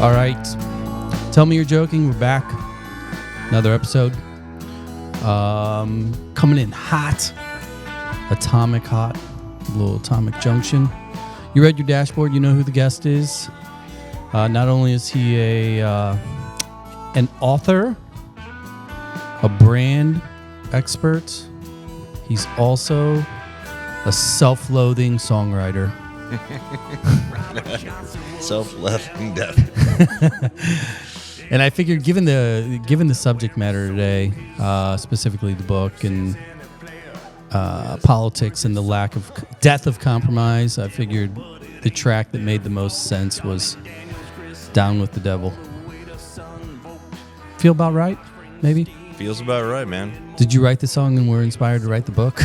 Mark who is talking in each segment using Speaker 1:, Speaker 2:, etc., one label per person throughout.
Speaker 1: All right. Tell me you're joking. We're back. Another episode. Coming in hot. Atomic hot. A little Atomic Junction. You read your dashboard. You know who the guest is. Not only is he an author, a brand expert, he's also a self-loathing songwriter.
Speaker 2: Self-loathing, definitely.
Speaker 1: And I figured, given the subject matter today, specifically the book and politics and the lack of death of compromise, I figured the track that made the most sense was "Down with the Devil." Feel about right? Maybe.
Speaker 2: Feels about right, man.
Speaker 1: Did you write the song and were inspired to write the book?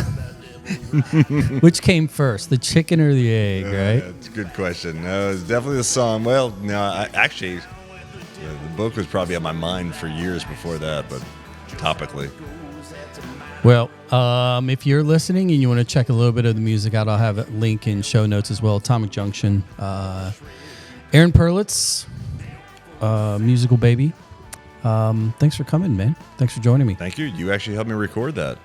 Speaker 1: Which came first, the chicken or the egg, right?
Speaker 2: That's a good question. No, it's definitely the song. Well, no, actually, the book was probably on my mind for years before that, but topically.
Speaker 1: Well, if you're listening and you want to check a little bit of the music out, I'll have a link in show notes as well. Atomic Junction. Aaron Perlut's musical baby. Thanks for coming, man. Thanks for joining me.
Speaker 2: Thank you. You actually helped me record that.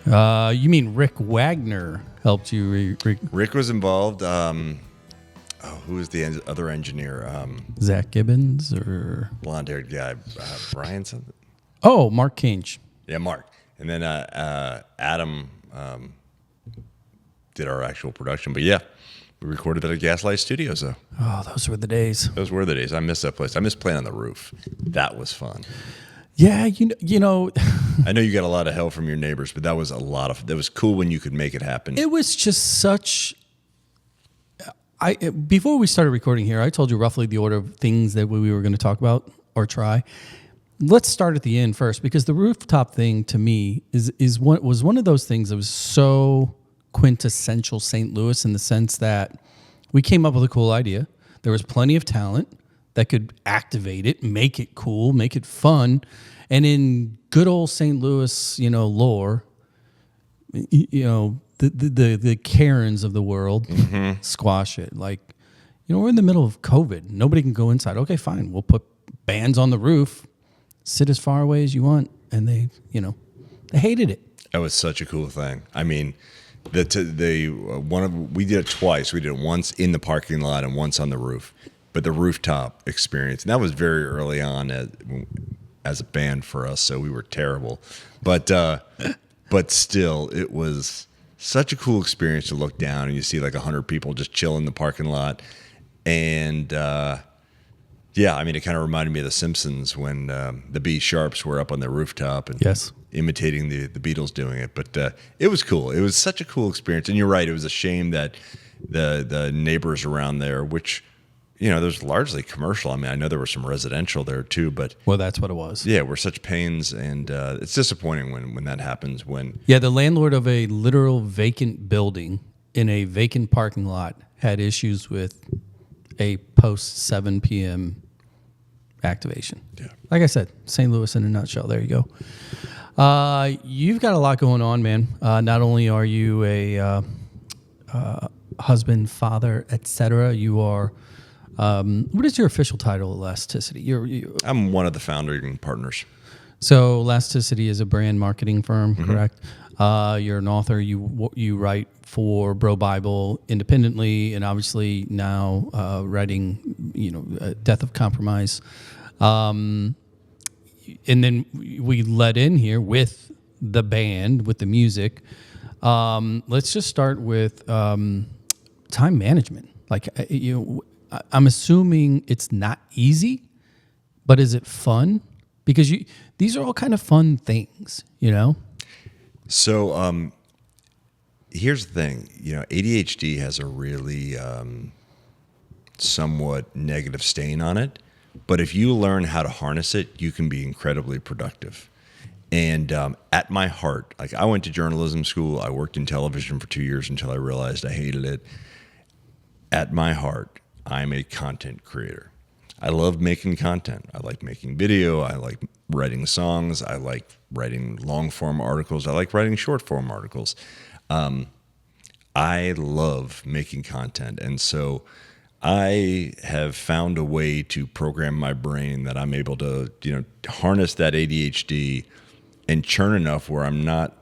Speaker 1: You mean Rick Wagner helped you?
Speaker 2: Rick was involved. Who was the other engineer?
Speaker 1: Zach Gibbons or
Speaker 2: blonde-haired guy, Brian something.
Speaker 1: Oh, Mark Kinch.
Speaker 2: Yeah, Mark. And then Adam did our actual production. But yeah, we recorded at a Gaslight studio. So.
Speaker 1: Oh, those were the days.
Speaker 2: Those were the days. I miss that place. I miss playing on the roof. That was fun.
Speaker 1: Yeah, you know.
Speaker 2: I know you got a lot of hell from your neighbors, but that was that was cool when you could make it happen.
Speaker 1: It was just such. Before we started recording here, I told you roughly the order of things that we were going to talk about or try. Let's start at the end first, because the rooftop thing to me was one of those things that was so quintessential St. Louis, in the sense that we came up with a cool idea. There was plenty of talent that could activate it, make it cool, make it fun. And in good old St. Louis, lore, the Karens of the world squash it. Like, we're in the middle of COVID. Nobody can go inside. Okay, fine. We'll put bands on the roof, sit as far away as you want. And they hated it.
Speaker 2: That was such a cool thing. I mean, we did it twice. We did it once in the parking lot and once on the roof. But the rooftop experience, and that was very early on as a band for us, so we were terrible. But still, it was such a cool experience to look down and you see like 100 people just chill in the parking lot. And yeah, I mean, it kind of reminded me of The Simpsons when the B Sharps were up on their rooftop and imitating the Beatles doing it. But it was cool. It was such a cool experience. And you're right, it was a shame that the neighbors around there, which... there's largely commercial. I mean, I know there was some residential there too, but... Well,
Speaker 1: that's what it was.
Speaker 2: Yeah, we're such pains, and it's disappointing when that happens.
Speaker 1: Yeah, the landlord of a literal vacant building in a vacant parking lot had issues with a post 7 p.m. activation. Yeah. Like I said, St. Louis in a nutshell. There you go. You've got a lot going on, man. Not only are you a husband, father, etc., you are... what is your official title at Elasticity?
Speaker 2: I'm one of the founding partners.
Speaker 1: So Elasticity is a brand marketing firm, correct? You're an author. You write for Bro Bible independently, and obviously now writing, Death of Compromise. And then we led in here with the band, with the music. Let's just start with time management. Like, I'm assuming it's not easy, but is it fun? Because these are all kind of fun things,
Speaker 2: So here's the thing. ADHD has a really somewhat negative stain on it. But if you learn how to harness it, you can be incredibly productive. And at my heart, like, I went to journalism school. I worked in television for 2 years until I realized I hated it. At my heart, I'm a content creator. I love making content. I like making video. I like writing songs. I like writing long-form articles. I like writing short-form articles. I love making content. And so I have found a way to program my brain that I'm able to, harness that ADHD and churn enough where I'm not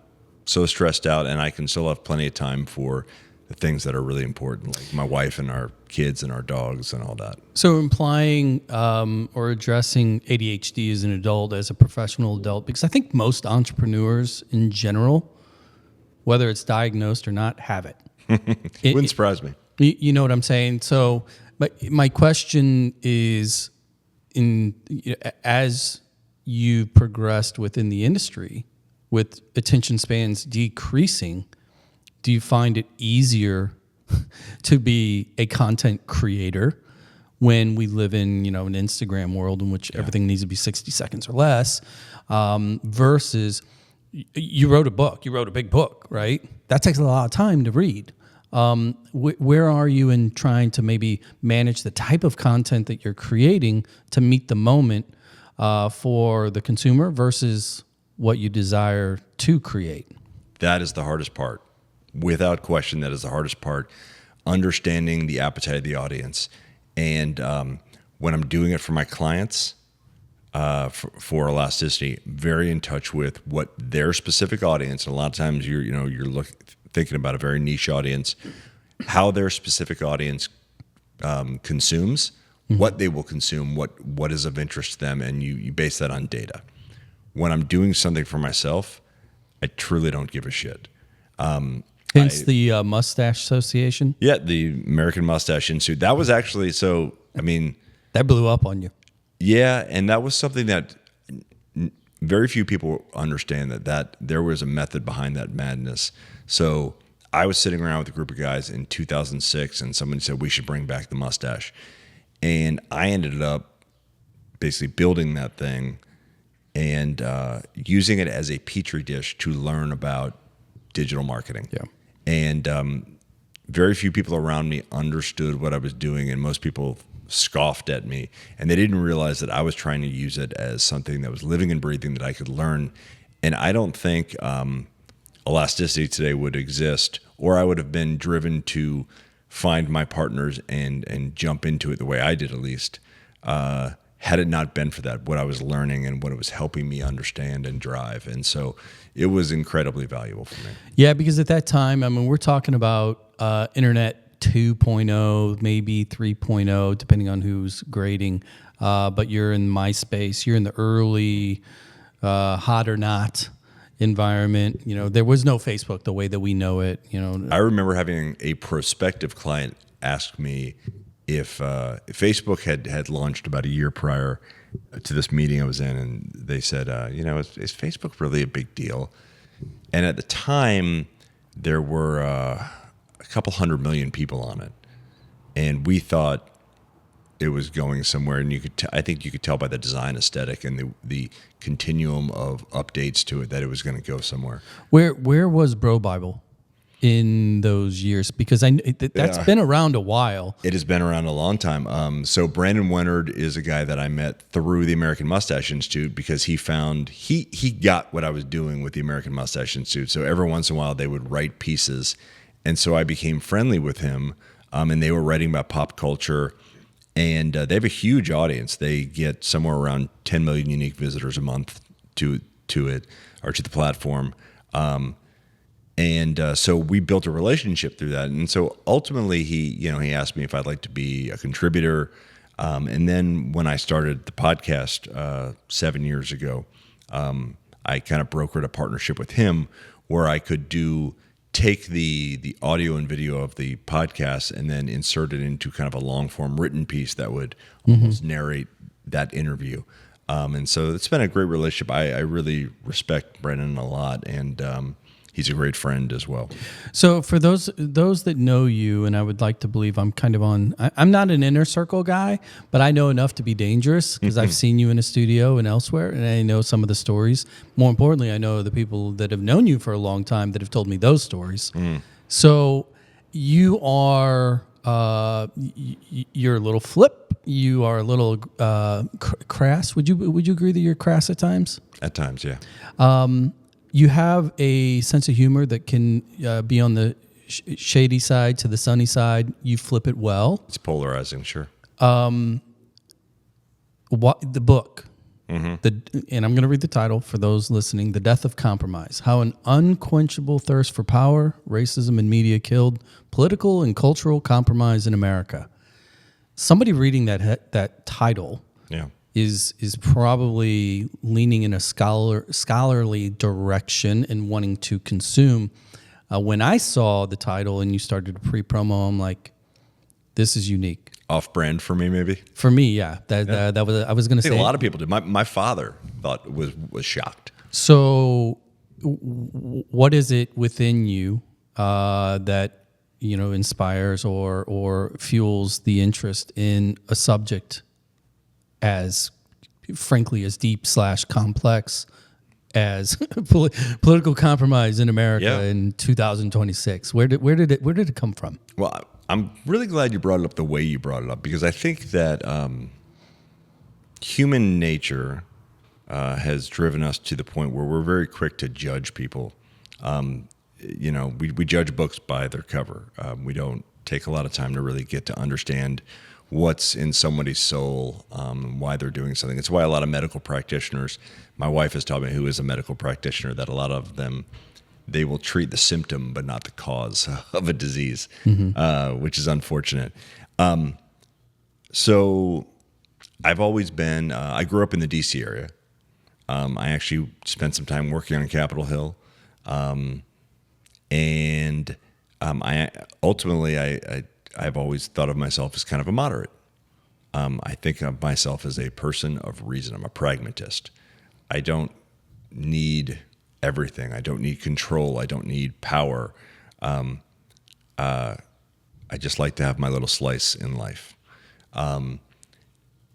Speaker 2: so stressed out and I can still have plenty of time for the things that are really important, like my wife and our kids and our dogs and all that.
Speaker 1: So implying or addressing ADHD as an adult, as a professional adult, because I think most entrepreneurs in general, whether it's diagnosed or not, have it.
Speaker 2: Wouldn't surprise me.
Speaker 1: You know what I'm saying? So, but my question is, as you progressed within the industry, with attention spans decreasing, do you find it easier to be a content creator when we live in, an Instagram world in which everything needs to be 60 seconds or less, versus you wrote a book, you wrote a big book, right? That takes a lot of time to read. Where are you in trying to maybe manage the type of content that you're creating to meet the moment for the consumer versus what you desire to create?
Speaker 2: That is the hardest part. Without question, that is the hardest part. Understanding the appetite of the audience. And when I'm doing it for my clients, for elasticity, very in touch with what their specific audience. And a lot of times you're thinking about a very niche audience, how their specific audience consumes, what they will consume, what is of interest to them, and you base that on data. When I'm doing something for myself, I truly don't give a shit.
Speaker 1: Hence the Mustache Association?
Speaker 2: Yeah, the American Mustache Institute. That was actually,
Speaker 1: that blew up on you.
Speaker 2: Yeah, and that was something that very few people understand, that there was a method behind that madness. So I was sitting around with a group of guys in 2006, and somebody said we should bring back the mustache. And I ended up basically building that thing and using it as a petri dish to learn about digital marketing.
Speaker 1: Yeah.
Speaker 2: And very few people around me understood what I was doing, and most people scoffed at me, and they didn't realize that I was trying to use it as something that was living and breathing that I could learn. And I don't think elasticity today would exist, or I would have been driven to find my partners and jump into it the way I did, at least, had it not been for that, what I was learning and what it was helping me understand and drive. And so it was incredibly valuable for me.
Speaker 1: Yeah, because at that time, we're talking about internet 2.0, maybe 3.0, depending on who's grading. But you're in MySpace, you're in the early hot or not environment. There was no Facebook the way that we know it.
Speaker 2: I remember having a prospective client ask me if Facebook had launched about a year prior to this meeting I was in, and they said, is Facebook really a big deal? And at the time, there were a couple 100 million people on it, and we thought it was going somewhere. And I think you could tell by the design aesthetic and the continuum of updates to it that it was going to go somewhere.
Speaker 1: Where was Bro Bible in those years? Because that's been around a while.
Speaker 2: It has been around a long time. So Brandon Wennard is a guy that I met through the American Mustache Institute, because he found he got what I was doing with the American Mustache Institute. So every once in a while they would write pieces, and so I became friendly with him. And they were writing about pop culture, and they have a huge audience. They get somewhere around 10 million unique visitors a month to it, or to the platform. And so we built a relationship through that. And so ultimately he asked me if I'd like to be a contributor. And then when I started the podcast 7 years ago, I kind of brokered a partnership with him where I could take the audio and video of the podcast and then insert it into kind of a long form written piece that would almost narrate that interview. And so it's been a great relationship. I really respect Brennan a lot, and he's a great friend as well.
Speaker 1: So for those that know you, and I would like to believe I'm kind of I'm not an inner circle guy, but I know enough to be dangerous because I've seen you in a studio and elsewhere, and I know some of the stories. More importantly, I know the people that have known you for a long time that have told me those stories. So you are, you're a little flip. You are a little crass. Would you agree that you're crass at times?
Speaker 2: At times, yeah.
Speaker 1: You have a sense of humor that can be on the shady side to the sunny side. You flip it well.
Speaker 2: It's polarizing, sure.
Speaker 1: What the book? And I'm going to read the title for those listening: "The Death of Compromise: How an Unquenchable Thirst for Power, Racism, and Media Killed Political and Cultural Compromise in America." Somebody reading that title,
Speaker 2: Yeah.
Speaker 1: is probably leaning in a scholarly direction and wanting to consume. When I saw the title and you started a pre-promo, I'm like, this is unique.
Speaker 2: Off-brand for me, maybe.
Speaker 1: For me, yeah. That was, I was going to
Speaker 2: I think
Speaker 1: say.
Speaker 2: a lot of people did. My father thought was shocked.
Speaker 1: So, what is it within you that inspires or fuels the interest in a subject as, frankly, as deep / complex as political compromise in America in 2026? Where did it come from?
Speaker 2: Well, I'm really glad you brought it up the way you brought it up, because I think that human nature has driven us to the point where we're very quick to judge people. We judge books by their cover. We don't take a lot of time to really get to understand what's in somebody's soul, why they're doing something. It's why a lot of medical practitioners, my wife has taught me, who is a medical practitioner, that a lot of them, they will treat the symptom but not the cause of a disease, which is unfortunate. So I've always been, I grew up in the D.C. area. I actually spent some time working on Capitol Hill. I've always thought of myself as kind of a moderate. I think of myself as a person of reason. I'm a pragmatist. I don't need everything. I don't need control. I don't need power. I just like to have my little slice in life.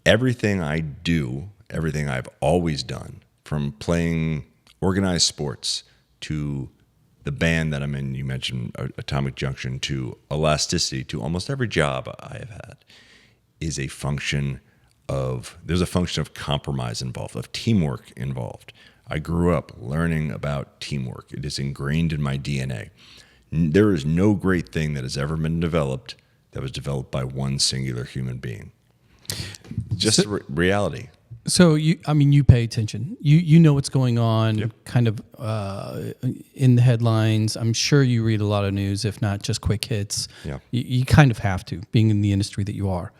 Speaker 2: Everything I do, everything I've always done, from playing organized sports to the band that I'm in, you mentioned Atomic Junction, to Elasticity, to almost every job I have had, is a function of, there's a function of compromise involved, of teamwork involved. I grew up learning about teamwork. It is ingrained in my DNA. There is no great thing that has ever been developed that was developed by one singular human being. Just reality.
Speaker 1: So you pay attention. You know what's going on, kind of in the headlines. I'm sure you read a lot of news, if not just quick hits.
Speaker 2: Yeah.
Speaker 1: You kind of have to, being in the industry that you are.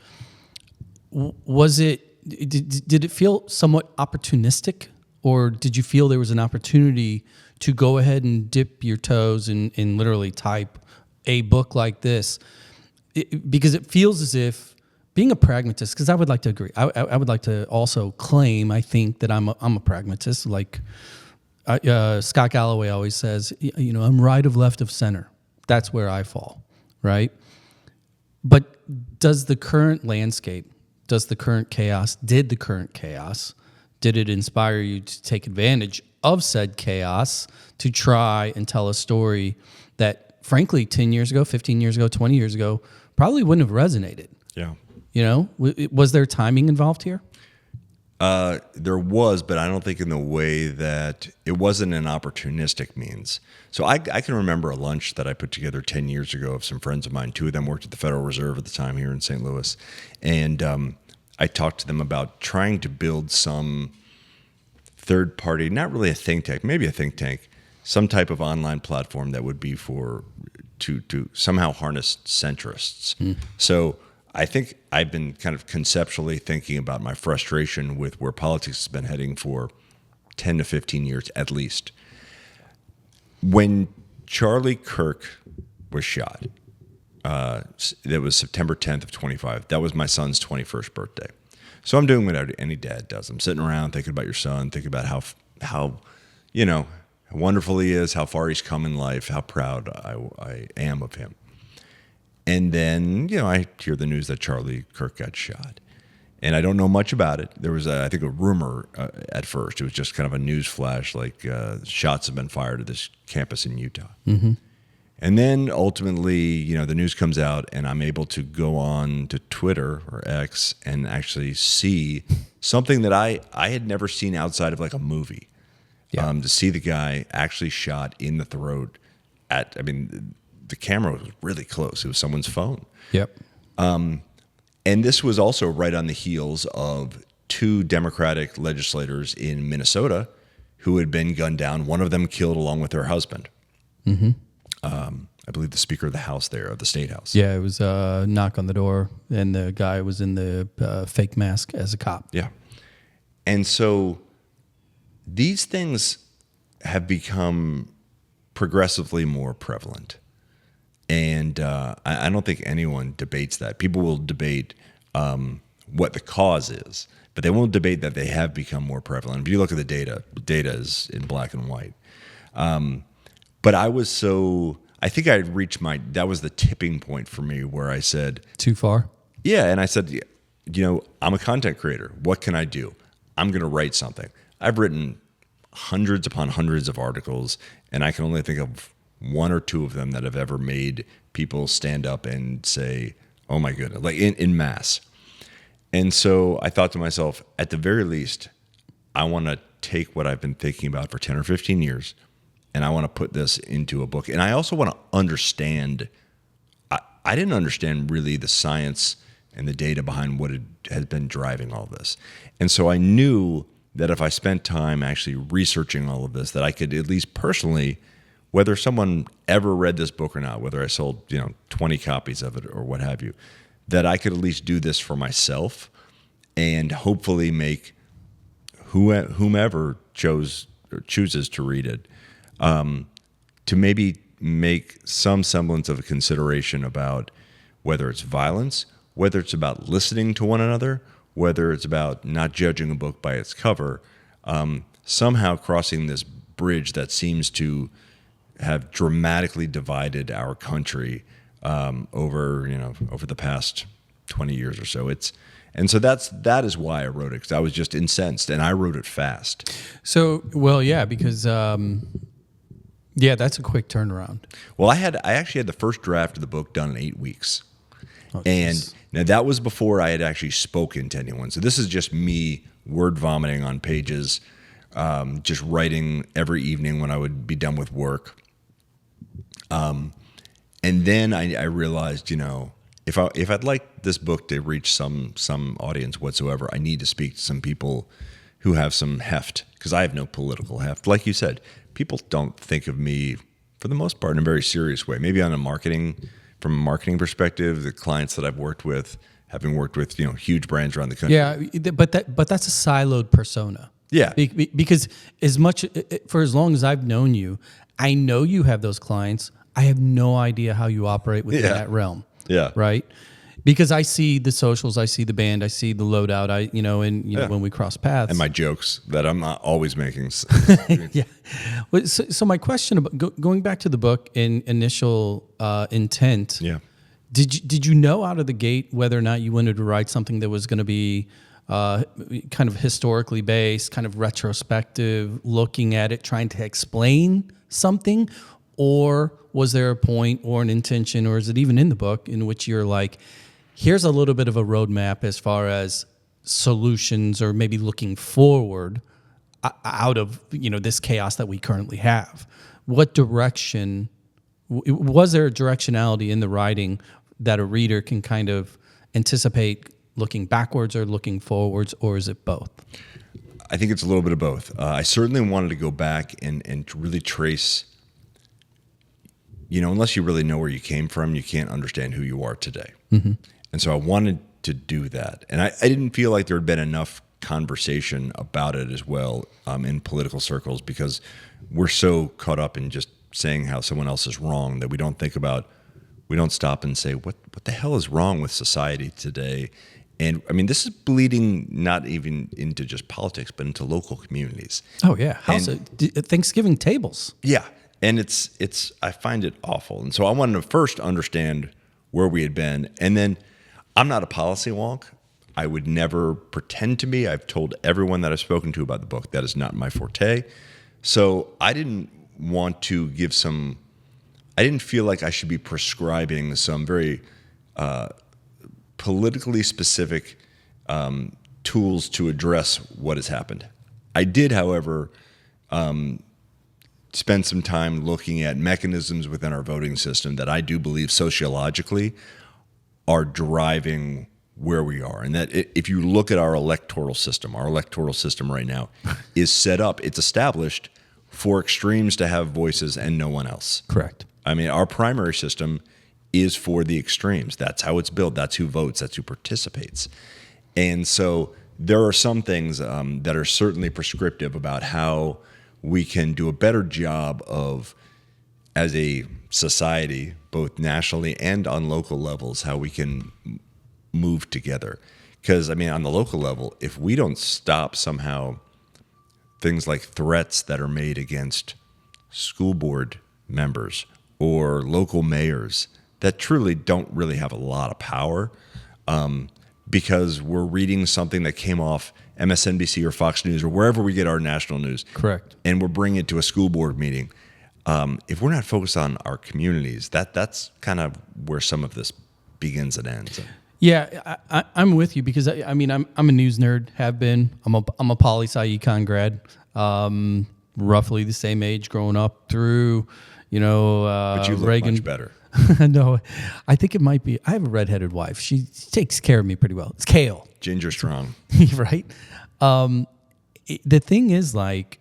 Speaker 1: Did it feel somewhat opportunistic, or did you feel there was an opportunity to go ahead and dip your toes and literally type a book like this? Because it feels as if, being a pragmatist, because I would like to agree. I would like to also claim, I think, that I'm a pragmatist. Like Scott Galloway always says, I'm right of left of center. That's where I fall, right? But does the current landscape, did the current chaos, did it inspire you to take advantage of said chaos to try and tell a story that, frankly, 10 years ago, 15 years ago, 20 years ago, probably wouldn't have resonated?
Speaker 2: Yeah.
Speaker 1: Was there timing involved here?
Speaker 2: There was, but I don't think in the way that it wasn't an opportunistic means. So I can remember a lunch that I put together 10 years ago of some friends of mine. Two of them worked at the Federal Reserve at the time here in St. Louis. And I talked to them about trying to build some third party, not really a think tank, maybe a think tank, some type of online platform that would be to somehow harness centrists. So I think I've been kind of conceptually thinking about my frustration with where politics has been heading for 10 to 15 years at least. When Charlie Kirk was shot, that was September 10th of 25. That was my son's 21st birthday. So I'm doing what any dad does. I'm sitting around thinking about your son, thinking about how wonderful he is, how far he's come in life, how proud I am of him. And then, I hear the news that Charlie Kirk got shot. And I don't know much about it. There was, I think, a rumor at first. It was just kind of a news flash, like shots have been fired at this campus in Utah. Mm-hmm. And then ultimately, the news comes out, and I'm able to go on to Twitter or X and actually see something that I had never seen outside of like a movie. Yeah. To see the guy actually shot in the throat the camera was really close. It was someone's phone.
Speaker 1: Yep.
Speaker 2: And this was also right on the heels of 2 Democratic legislators in Minnesota who had been gunned down. One of them killed along with her husband. Mm-hmm. I believe the Speaker of the House there, of the State House.
Speaker 1: Yeah, it was a knock on the door, and the guy was in the fake mask as a cop.
Speaker 2: Yeah. And so these things have become progressively more prevalent. And I don't think anyone debates that. People will debate what the cause is, but they won't debate that they have become more prevalent. If you look at the data is in black and white. But I think I had reached that was the tipping point for me where I said,
Speaker 1: Too far?
Speaker 2: yeah. And I said, I'm a content creator. What can I do? I'm going to write something. I've written hundreds upon hundreds of articles, and I can only think of 1 or 2 of them that have ever made people stand up and say, oh my goodness, like in mass. And so I thought to myself, at the very least, I want to take what I've been thinking about for 10 or 15 years, and I want to put this into a book. And I also want to understand, I didn't understand really the science and the data behind what has been driving all this. And so I knew that if I spent time actually researching all of this, that I could at least personally, whether someone ever read this book or not, whether I sold 20 copies of it or what have you, that I could at least do this for myself and hopefully make whomever chooses to read it to maybe make some semblance of a consideration about whether it's violence, whether it's about listening to one another, whether it's about not judging a book by its cover, somehow crossing this bridge that seems to have dramatically divided our country over the past 20 years or so. And so that is why I wrote it, because I was just incensed, and I wrote it fast.
Speaker 1: So, well, yeah, because that's a quick turnaround.
Speaker 2: Well, I actually had the first draft of the book done in 8 weeks.
Speaker 1: Oh,
Speaker 2: and now that was before I had actually spoken to anyone. So this is just me word vomiting on pages, just writing every evening when I would be done with work. And then I realized, if I'd like this book to reach some audience whatsoever, I need to speak to some people who have some heft, because I have no political heft. Like you said, people don't think of me, for the most part, in a very serious way. Maybe from a marketing perspective, the clients that I've worked with, having worked with huge brands around the country.
Speaker 1: Yeah, but that's a siloed persona.
Speaker 2: Yeah,
Speaker 1: because for as long as I've known you, I know you have those clients. I have no idea how you operate within that realm.
Speaker 2: Yeah.
Speaker 1: Right? Because I see the socials, I see the band, I see the loadout, when we cross paths.
Speaker 2: And my jokes that I'm not always making.
Speaker 1: Yeah. So my question about going back to the book in initial intent.
Speaker 2: Yeah.
Speaker 1: Did you know out of the gate whether or not you wanted to write something that was going to be kind of historically based, kind of retrospective, looking at it, trying to explain something? Or was there a point or an intention, or is it even in the book, in which you're like, here's a little bit of a roadmap as far as solutions, or maybe looking forward out of this chaos that we currently have? What direction, was there a directionality in the writing that a reader can kind of anticipate looking backwards or looking forwards, or is it both?
Speaker 2: I think it's a little bit of both. I certainly wanted to go back and really trace, unless you really know where you came from, you can't understand who you are today. Mm-hmm. And so I wanted to do that. And I didn't feel like there had been enough conversation about it as well in political circles, because we're so caught up in just saying how someone else is wrong that we don't stop and say, what the hell is wrong with society today? And I mean, this is bleeding not even into just politics, but into local communities.
Speaker 1: Oh yeah. Thanksgiving tables.
Speaker 2: Yeah. And I find it awful. And so I wanted to first understand where we had been. And then I'm not a policy wonk. I would never pretend to be. I've told everyone that I've spoken to about the book that is not my forte. So I didn't want to I didn't feel like I should be prescribing some very politically specific tools to address what has happened. I did, however, spend some time looking at mechanisms within our voting system that I do believe sociologically are driving where we are. And that if you look at our electoral system right now is set up, it's established for extremes to have voices and no one else.
Speaker 1: Correct.
Speaker 2: I mean, our primary system is for the extremes. That's how it's built. That's who votes. That's who participates. And so there are some things that are certainly prescriptive about how we can do a better job of, as a society, both nationally and on local levels, how we can move together. Because, I mean, on the local level, if we don't stop somehow things like threats that are made against school board members or local mayors that truly don't really have a lot of power, because we're reading something that came off MSNBC or Fox News or wherever we get our national news.
Speaker 1: Correct.
Speaker 2: And we're bringing it to a school board meeting. If we're not focused on our communities, that's kind of where some of this begins and ends.
Speaker 1: Yeah, I'm with you because I'm a news nerd. Have been. I'm a poli-sci econ grad. Roughly the same age, growing up through,
Speaker 2: But you look
Speaker 1: Reagan.
Speaker 2: much better.
Speaker 1: No, I think it might be. I have a redheaded wife. She takes care of me pretty well. It's Kale.
Speaker 2: Ginger strong.
Speaker 1: Right? The thing is, like,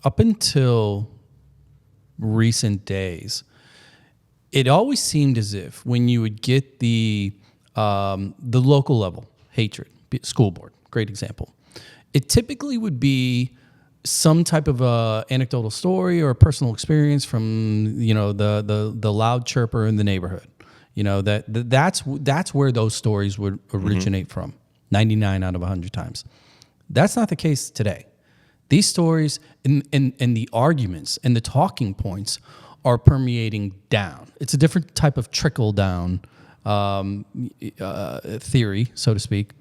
Speaker 1: up until recent days, it always seemed as if when you would get the local level hatred, school board, great example, it typically would be some type of a anecdotal story or a personal experience from the loud chirper in the neighborhood. That's where those stories would originate from. 99 out of 100 times. That's not the case today. These stories and the arguments and the talking points are permeating down. It's a different type of trickle down theory, so to speak.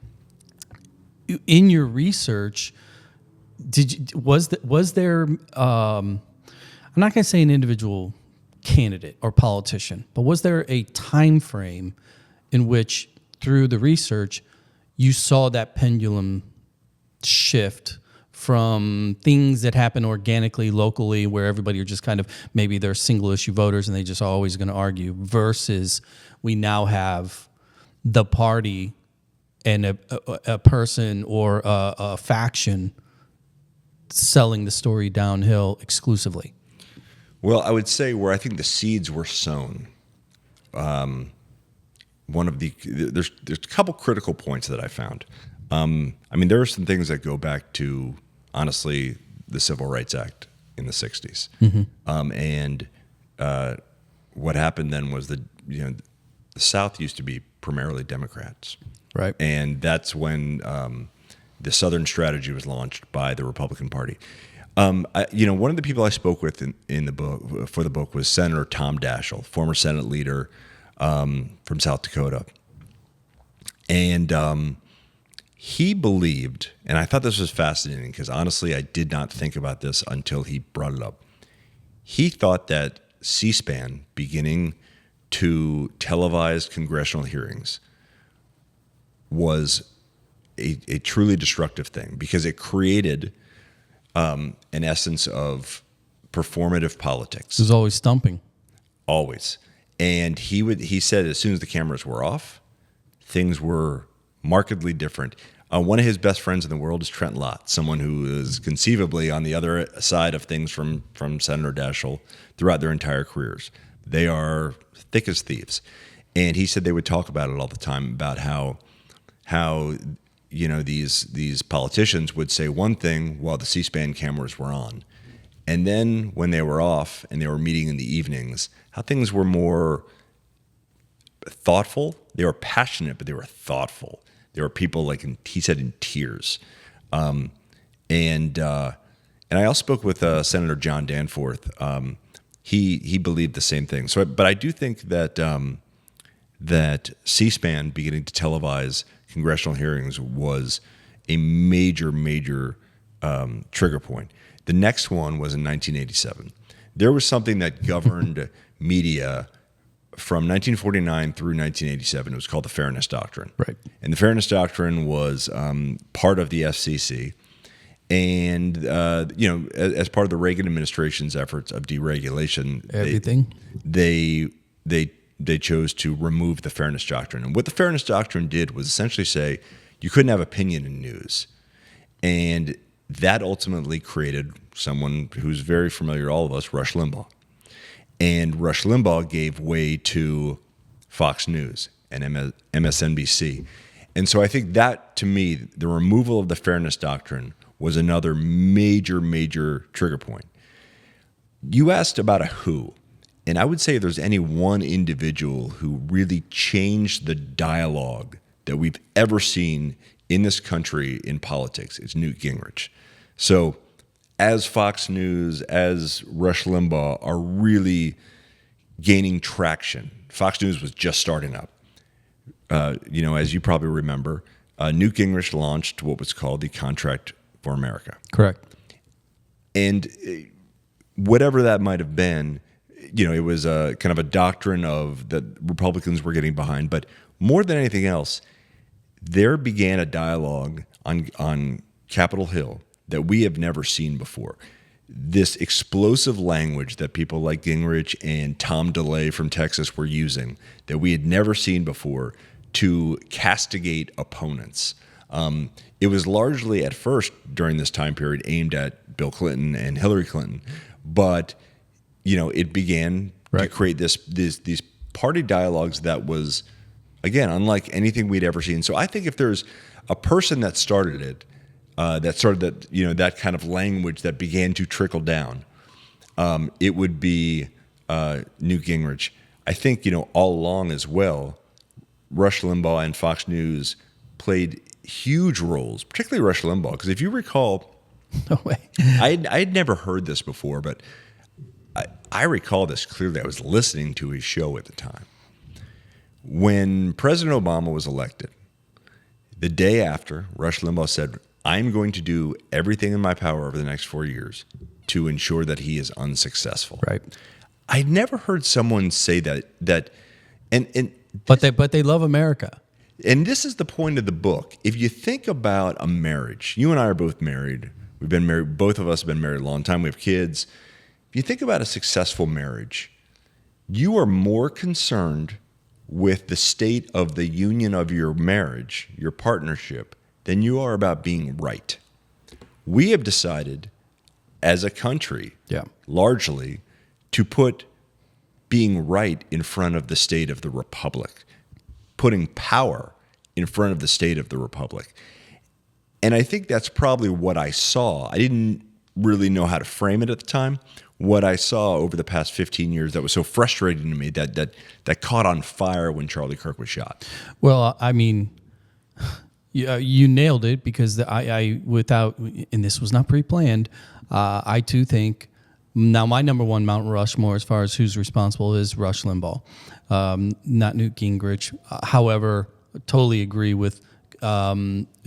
Speaker 1: In your research, was there I'm not going to say an individual candidate or politician, but was there a time frame in which through the research you saw that pendulum shift from things that happen organically, locally, where everybody are just kind of, maybe they're single issue voters and they just always going to argue, versus we now have the party and a person or a faction selling the story downhill exclusively?
Speaker 2: Well, I would say where I think the seeds were sown, there's a couple critical points that I found. There are some things that go back to, honestly, the Civil Rights Act in the 60s. And what happened then was the South used to be primarily Democrats.
Speaker 1: Right.
Speaker 2: And that's when the Southern strategy was launched by the Republican Party. One of the people I spoke with in the book for the book was Senator Tom Daschle, former Senate leader from South Dakota. And he believed, and I thought this was fascinating because honestly, I did not think about this until he brought it up. He thought that C-SPAN beginning to televise congressional hearings was a truly destructive thing because it created an essence of performative politics.
Speaker 1: It was always stumping.
Speaker 2: Always. And he said as soon as the cameras were off, things were markedly different. One of his best friends in the world is Trent Lott, someone who is conceivably on the other side of things from Senator Daschle throughout their entire careers. They are thick as thieves. And he said they would talk about it all the time, about how these politicians would say one thing while the C-SPAN cameras were on. And then when they were off and they were meeting in the evenings, how things were more thoughtful. They were passionate, but they were thoughtful. There were people, like he said, in tears. And I also spoke with Senator John Danforth. He believed the same thing. But I do think that that C-SPAN beginning to televise congressional hearings was a major trigger point. The next one was in 1987. There was something that governed media from 1949 through 1987. It was called the Fairness Doctrine.
Speaker 1: Right.
Speaker 2: And the Fairness Doctrine was part of the FCC. And as part of the Reagan administration's efforts of deregulation,
Speaker 1: Everything.
Speaker 2: They chose to remove the Fairness Doctrine. And what the Fairness Doctrine did was essentially say you couldn't have opinion in news. And that ultimately created someone who's very familiar to all of us, Rush Limbaugh. And Rush Limbaugh gave way to Fox News and MSNBC. And so I think that, to me, the removal of the Fairness Doctrine was another major, major trigger point. You asked about a who. And I would say if there's any one individual who really changed the dialogue that we've ever seen in this country in politics, it's Newt Gingrich. So as Fox News, as Rush Limbaugh are really gaining traction, Fox News was just starting up. As you probably remember, Newt Gingrich launched what was called the Contract for America.
Speaker 1: Correct.
Speaker 2: And whatever that might have been, it was a kind of a doctrine of that Republicans were getting behind. But more than anything else, there began a dialogue on Capitol Hill that we have never seen before. This explosive language that people like Gingrich and Tom DeLay from Texas were using that we had never seen before to castigate opponents. It was largely at first during this time period aimed at Bill Clinton and Hillary Clinton, but it began to create these party dialogues that was, again, unlike anything we'd ever seen. So I think if there's a person that started it, that kind of language that began to trickle down, it would be Newt Gingrich. I think all along as well, Rush Limbaugh and Fox News played huge roles, particularly Rush Limbaugh, because if you recall,
Speaker 1: No way.
Speaker 2: I'd never heard this before, but I recall this clearly. I was listening to his show at the time. When President Obama was elected, the day after, Rush Limbaugh said, I'm going to do everything in my power over the next 4 years to ensure that he is unsuccessful.
Speaker 1: Right.
Speaker 2: I'd never heard someone say that
Speaker 1: But they love America.
Speaker 2: And this is the point of the book. If you think about a marriage, you and I are both married. We've been married. Both of us have been married a long time. We have kids. If you think about a successful marriage, you are more concerned with the state of the union of your marriage, your partnership, than you are about being right. We have decided as a country, largely, to put being right in front of the state of the republic, putting power in front of the state of the republic. And I think that's probably what I saw. I didn't really know how to frame it at the time. What I saw over the past 15 years that was so frustrating to me that caught on fire when Charlie Kirk was shot.
Speaker 1: Well, I mean, you nailed it, because I without, and this was not pre-planned, I too think, now my number one Mount Rushmore as far as who's responsible is Rush Limbaugh, not Newt Gingrich. However, totally agree with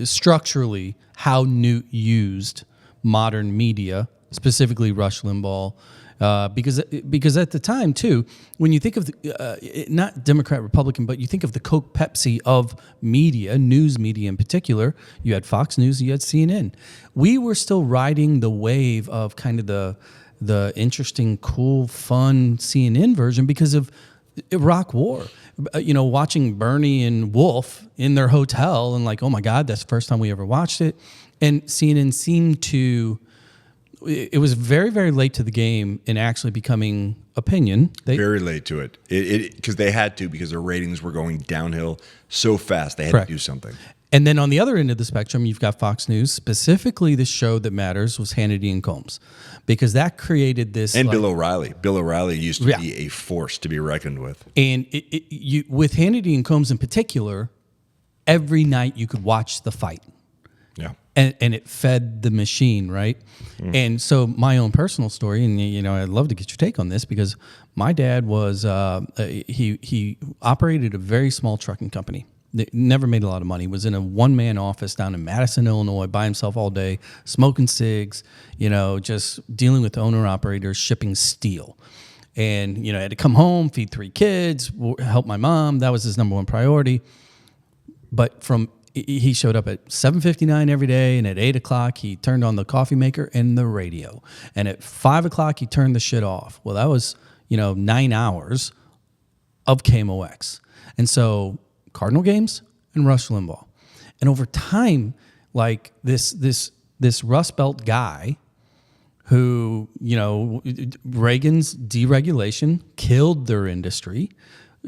Speaker 1: structurally how Newt used modern media, specifically Rush Limbaugh, because at the time too, when you think of not Democrat Republican, but you think of the Coke Pepsi of media, news media in particular, you had Fox News, you had CNN. We were still riding the wave of kind of the interesting, cool, fun CNN version because of Iraq War. Watching Bernie and Wolf in their hotel and like, oh my God, that's the first time we ever watched it. And CNN seemed to, it was very, very late to the game in actually becoming opinion.
Speaker 2: Very late to it. Because they had to, because their ratings were going downhill so fast. They had to do something.
Speaker 1: And then on the other end of the spectrum, you've got Fox News. Specifically, the show that matters was Hannity and Combs, because that created this.
Speaker 2: And Bill O'Reilly. Bill O'Reilly used to be a force to be reckoned with.
Speaker 1: And with Hannity and Combs in particular, every night you could watch the fight.
Speaker 2: Yeah.
Speaker 1: And it fed the machine, right? Mm. And so my own personal story, and I'd love to get your take on this, because my dad was he operated a very small trucking company. They never made a lot of money. Was in a one-man office down in Madison, Illinois, by himself all day, smoking cigs, just dealing with owner-operators, shipping steel. And, had to come home, feed 3 kids, help my mom. That was his number one priority. But from he showed up at 7:59 every day, and at 8:00 he turned on the coffee maker and the radio, and at 5:00 he turned the shit off. Well, that was 9 hours of KMOX, and so Cardinal games and Rush Limbaugh, and over time, like this Rust Belt guy, who Reagan's deregulation killed their industry.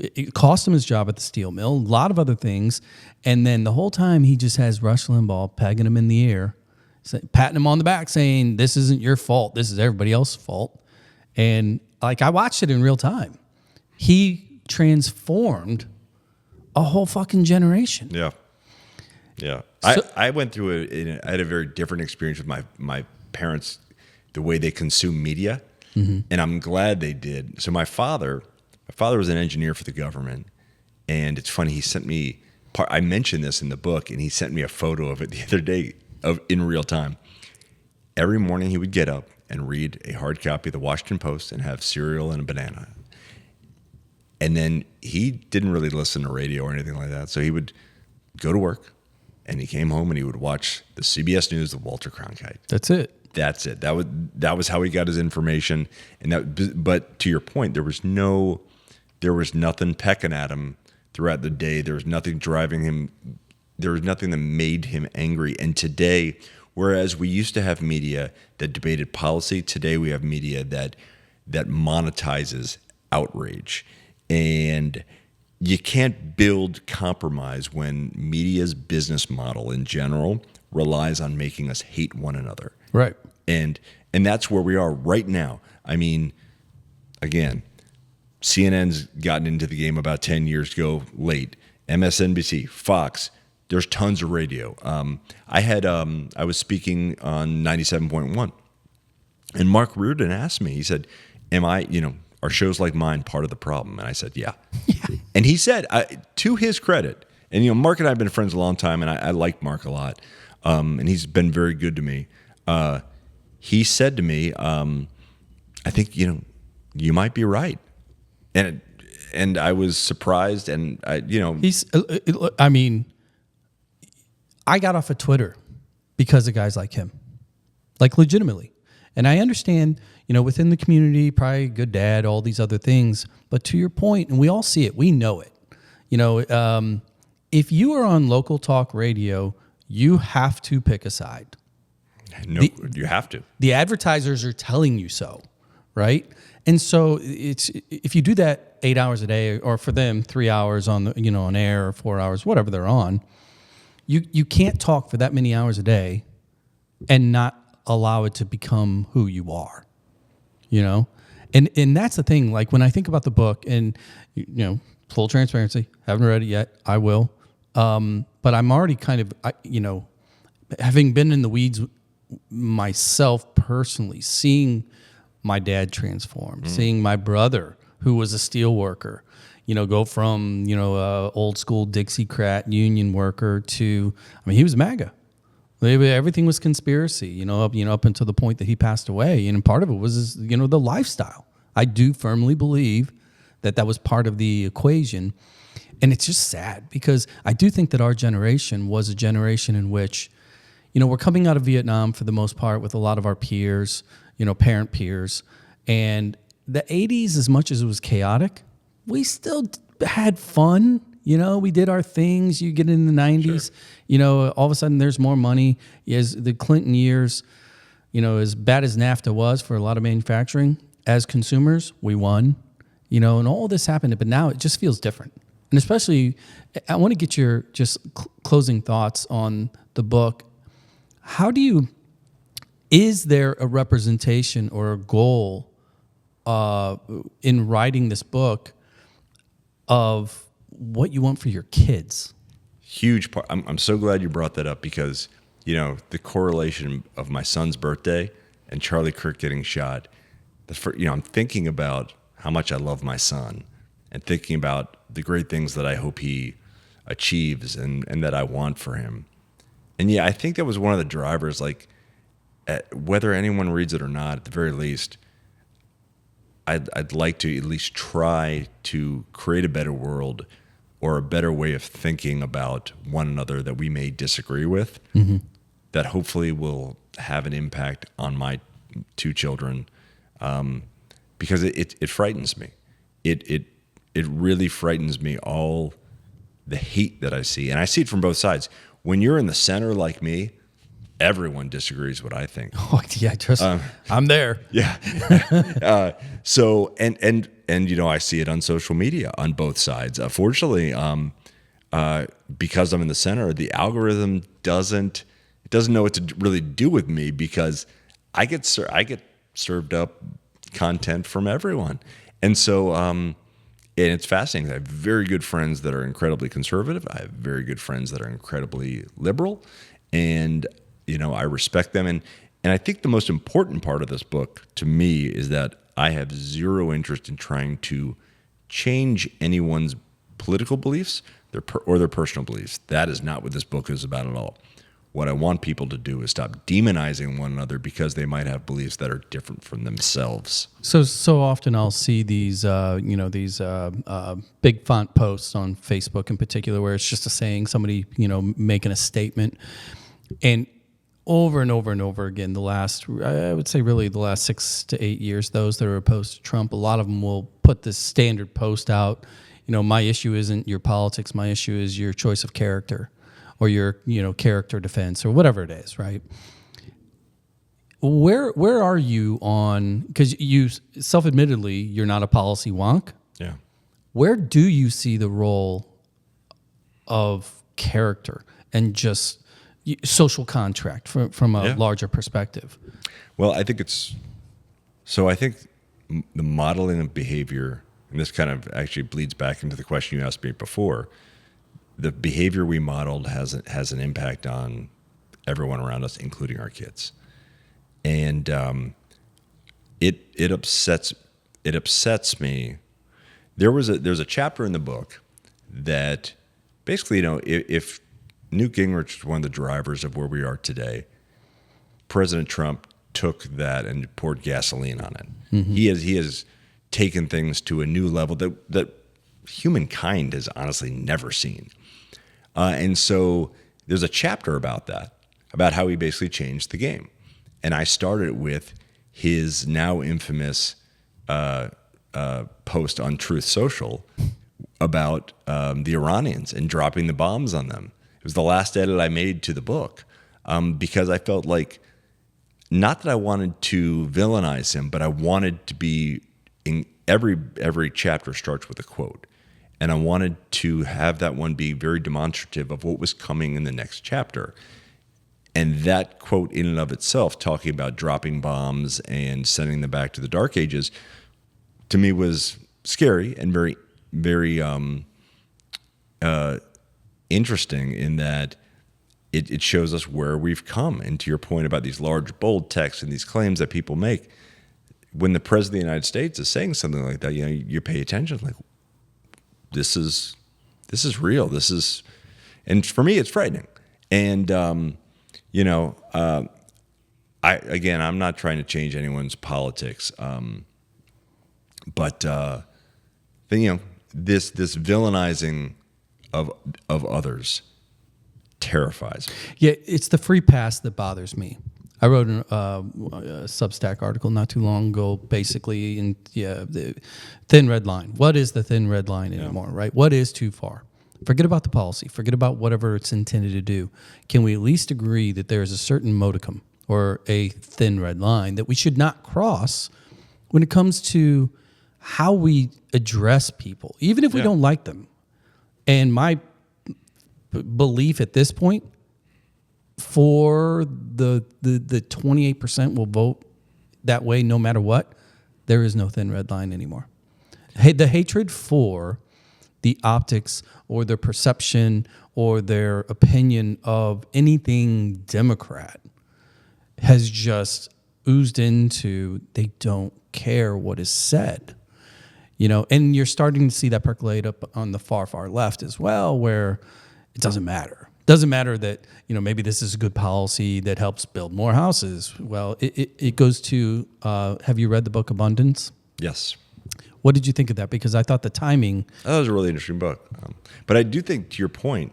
Speaker 1: It cost him his job at the steel mill, a lot of other things. And then the whole time he just has Rush Limbaugh pegging him in the air, patting him on the back, saying, this isn't your fault. This is everybody else's fault. And like, I watched it in real time. He transformed a whole fucking generation.
Speaker 2: Yeah. Yeah.
Speaker 1: So,
Speaker 2: I went through I had a very different experience with my parents, the way they consume media. Mm-hmm. And I'm glad they did. So my father was an engineer for the government, and it's funny. He sent me. I mentioned this in the book, and he sent me a photo of it the other day in real time. Every morning, he would get up and read a hard copy of the Washington Post and have cereal and a banana. And then he didn't really listen to radio or anything like that, so he would go to work, and he came home and he would watch the CBS News with Walter Cronkite.
Speaker 1: That's it.
Speaker 2: That's it. That was how he got his information. But to your point, there was nothing pecking at him throughout the day. There was nothing driving him. There was nothing that made him angry. And today, whereas we used to have media that debated policy, today we have media that monetizes outrage. And you can't build compromise when media's business model in general relies on making us hate one another.
Speaker 1: Right.
Speaker 2: And that's where we are right now. I mean, again, CNN's gotten into the game about 10 years ago late. MSNBC, Fox, there's tons of radio. I was speaking on 97.1, and Mark Reardon asked me, he said, are shows like mine part of the problem? And I said, yeah. And he said, to his credit, and Mark and I have been friends a long time, and I like Mark a lot, and he's been very good to me. He said to me, I think, you might be right. And I was surprised, and I got off of Twitter because of guys like him, like legitimately. And I understand, within the community, probably good dad, all these other things. But to your point, and we all see it, we know it. If you are on local talk radio, you have to pick a side. No, you have to.
Speaker 1: The advertisers are telling you so, right? And so if you do that 8 hours a day, or for them 3 hours on on air, or 4 hours, whatever they're on, you can't talk for that many hours a day and not allow it to become who you are, And that's the thing. Like when I think about the book, and full transparency, haven't read it yet. I will, but I'm already kind of having been in the weeds myself personally, seeing my dad transform, seeing my brother, who was a steel worker, go from, old school Dixiecrat union worker to, he was MAGA. Everything was conspiracy, up until the point that he passed away. And part of it was, the lifestyle. I do firmly believe that was part of the equation. And it's just sad because I do think that our generation was a generation in which, we're coming out of Vietnam for the most part with a lot of our peers, parent peers. And the 80s, as much as it was chaotic, we still had fun. We did our things. You get in the 90s, sure. All of a sudden there's more money. As the Clinton years, as bad as NAFTA was for a lot of manufacturing, as consumers, we won, and all this happened. But now it just feels different. And especially, I want to get your just closing thoughts on the book. Is there a representation or a goal in writing this book of what you want for your kids?
Speaker 2: Huge part. I'm so glad you brought that up because, the correlation of my son's birthday and Charlie Kirk getting shot, I'm thinking about how much I love my son and thinking about the great things that I hope he achieves and that I want for him. And yeah, I think that was one of the drivers, like whether anyone reads it or not, at the very least, I'd like to at least try to create a better world or a better way of thinking about one another that we may disagree with, that hopefully will have an impact on my two children, because it frightens me. It really frightens me, all the hate that I see. And I see it from both sides. When you're in the center like me, everyone disagrees what I think.
Speaker 1: Oh, yeah, I'm there.
Speaker 2: Yeah. So I see it on social media on both sides. Fortunately, because I'm in the center, the algorithm doesn't know what to really do with me, because I get served up content from everyone, and so and it's fascinating. I have very good friends that are incredibly conservative. I have very good friends that are incredibly liberal, and I respect them. And I think the most important part of this book to me is that I have zero interest in trying to change anyone's political beliefs or their personal beliefs. That is not what this book is about at all. What I want people to do is stop demonizing one another because they might have beliefs that are different from themselves.
Speaker 1: So often I'll see these big font posts on Facebook in particular, where it's just a saying, somebody making a statement, and over and over and over again, I would say really the last 6 to 8 years, those that are opposed to Trump, a lot of them will put this standard post out. My issue isn't your politics. My issue is your choice of character, or your character defense, or whatever it is, right? Where are you on? Because you self-admittedly, you're not a policy wonk.
Speaker 2: Yeah.
Speaker 1: Where do you see the role of character and just social contract from a larger perspective?
Speaker 2: Well, I think the modeling of behavior, and this kind of actually bleeds back into the question you asked me before. The behavior we modeled has an impact on everyone around us, including our kids, and it upsets me. There's a chapter in the book that basically, if Newt Gingrich was one of the drivers of where we are today, President Trump took that and poured gasoline on it. Mm-hmm. He has taken things to a new level that humankind has honestly never seen. And so there's a chapter about that, about how he basically changed the game. And I started with his now infamous post on Truth Social about the Iranians and dropping the bombs on them. It was the last edit I made to the book, because I felt like, not that I wanted to villainize him, but I wanted to be in every chapter starts with a quote. And I wanted to have that one be very demonstrative of what was coming in the next chapter. And that quote in and of itself, talking about dropping bombs and sending them back to the Dark Ages, to me was scary and very, very interesting, in that it shows us where we've come. And to your point about these large, bold texts and these claims that people make, when the President of the United States is saying something like that, you pay attention, like, this is real. And for me, it's frightening. And I'm not trying to change anyone's politics, but this villainizing of others terrifies me.
Speaker 1: Yeah, it's the free pass that bothers me. I wrote a Substack article not too long ago, basically, the thin red line. What is the thin red line anymore, right? What is too far? Forget about the policy. Forget about whatever it's intended to do. Can we at least agree that there is a certain modicum or a thin red line that we should not cross when it comes to how we address people, even if we don't like them? And my belief at this point, for the 28% will vote that way no matter what, there is no thin red line anymore. The hatred for the optics or their perception or their opinion of anything Democrat has just oozed into, they don't care what is said. And you're starting to see that percolate up on the far, far left as well, where it doesn't matter. Doesn't matter that, maybe this is a good policy that helps build more houses. Well, it goes to, have you read the book Abundance?
Speaker 2: Yes.
Speaker 1: What did you think of that? Because I thought the timing.
Speaker 2: That was a really interesting book. But I do think, to your point,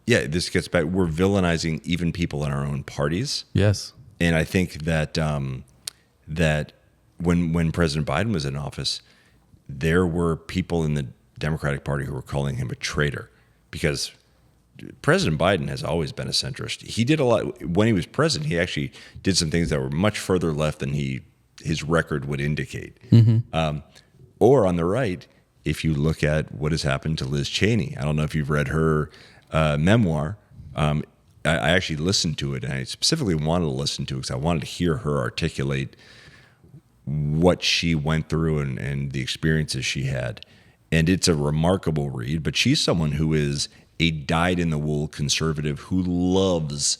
Speaker 2: this gets back. We're villainizing even people in our own parties.
Speaker 1: Yes.
Speaker 2: And I think that that when President Biden was in office, there were people in the Democratic Party who were calling him a traitor because President Biden has always been a centrist. He did a lot when he was president. He actually did some things that were much further left than his record would indicate. Or on the right, if you look at what has happened to Liz Cheney, I don't know if you've read her memoir. I actually listened to it, and I specifically wanted to listen to it because I wanted to hear her articulate what she went through and the experiences she had. And it's a remarkable read, but she's someone who is a dyed-in-the-wool conservative who loves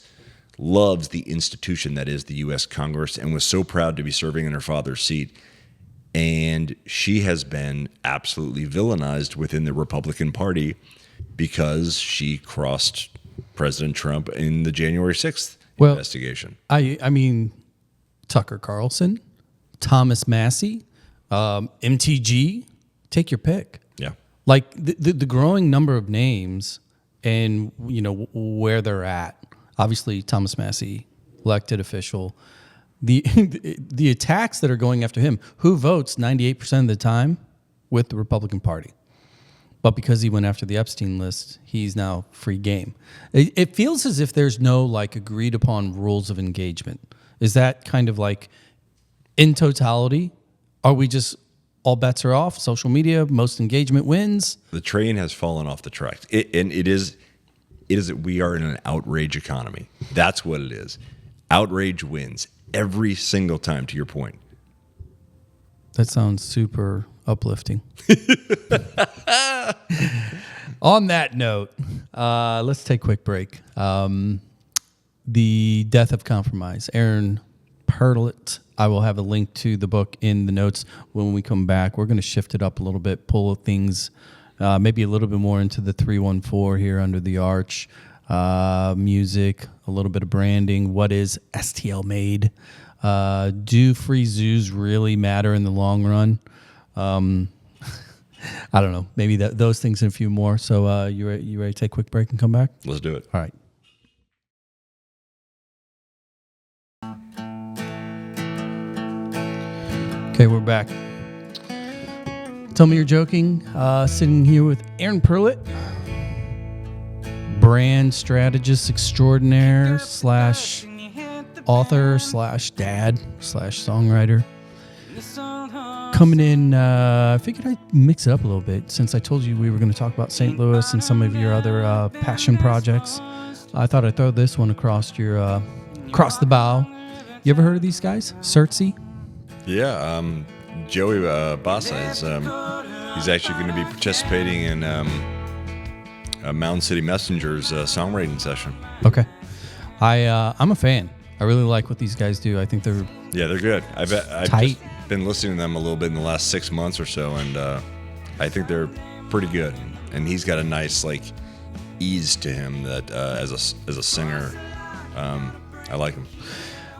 Speaker 2: the institution that is the U.S. Congress and was so proud to be serving in her father's seat. And she has been absolutely villainized within the Republican Party because she crossed President Trump in the January 6th investigation.
Speaker 1: I mean, Tucker Carlson, Thomas Massey, MTG, take your pick.
Speaker 2: Yeah.
Speaker 1: Like the growing number of names and, where they're at. Obviously, Thomas Massey, elected official. The attacks that are going after him, who votes 98% of the time with the Republican Party. But because he went after the Epstein list, he's now free game. It feels as if there's no agreed upon rules of engagement. Is that kind of in totality? Are we just all bets are off? Social media, most engagement wins.
Speaker 2: The train has fallen off the track. It is that we are in an outrage economy. That's what it is. Outrage wins every single time, to your point.
Speaker 1: That sounds super uplifting. On that note, let's take a quick break. The Death of Compromise, Aaron Perlut. I will have a link to the book in the notes when we come back. We're going to shift it up a little bit, pull things maybe a little bit more into the 314 here under the arch. Music, a little bit of branding. What is STL made? Do free zoos really matter in the long run? I don't know. Maybe those things and a few more. So you ready to take a quick break and come back?
Speaker 2: Let's do it.
Speaker 1: All right. Okay, we're back. Tell me you're joking. Sitting here with Aaron Perlut, brand strategist extraordinaire / author / dad / songwriter. Coming in, I figured I'd mix it up a little bit since I told you we were going to talk about St. Louis and some of your other passion projects. I thought I'd throw this one across across the bow. You ever heard of these guys? Surtsey?
Speaker 2: Yeah, Joey Bassa is he's actually going to be participating in Mountain City Messenger's songwriting session.
Speaker 1: Okay, I'm a fan. I really like what these guys do. I think they're
Speaker 2: good. I've
Speaker 1: tight.
Speaker 2: Just been listening to them a little bit in the last 6 months or so, and I think they're pretty good. And he's got a nice ease to him that as a singer, I like him.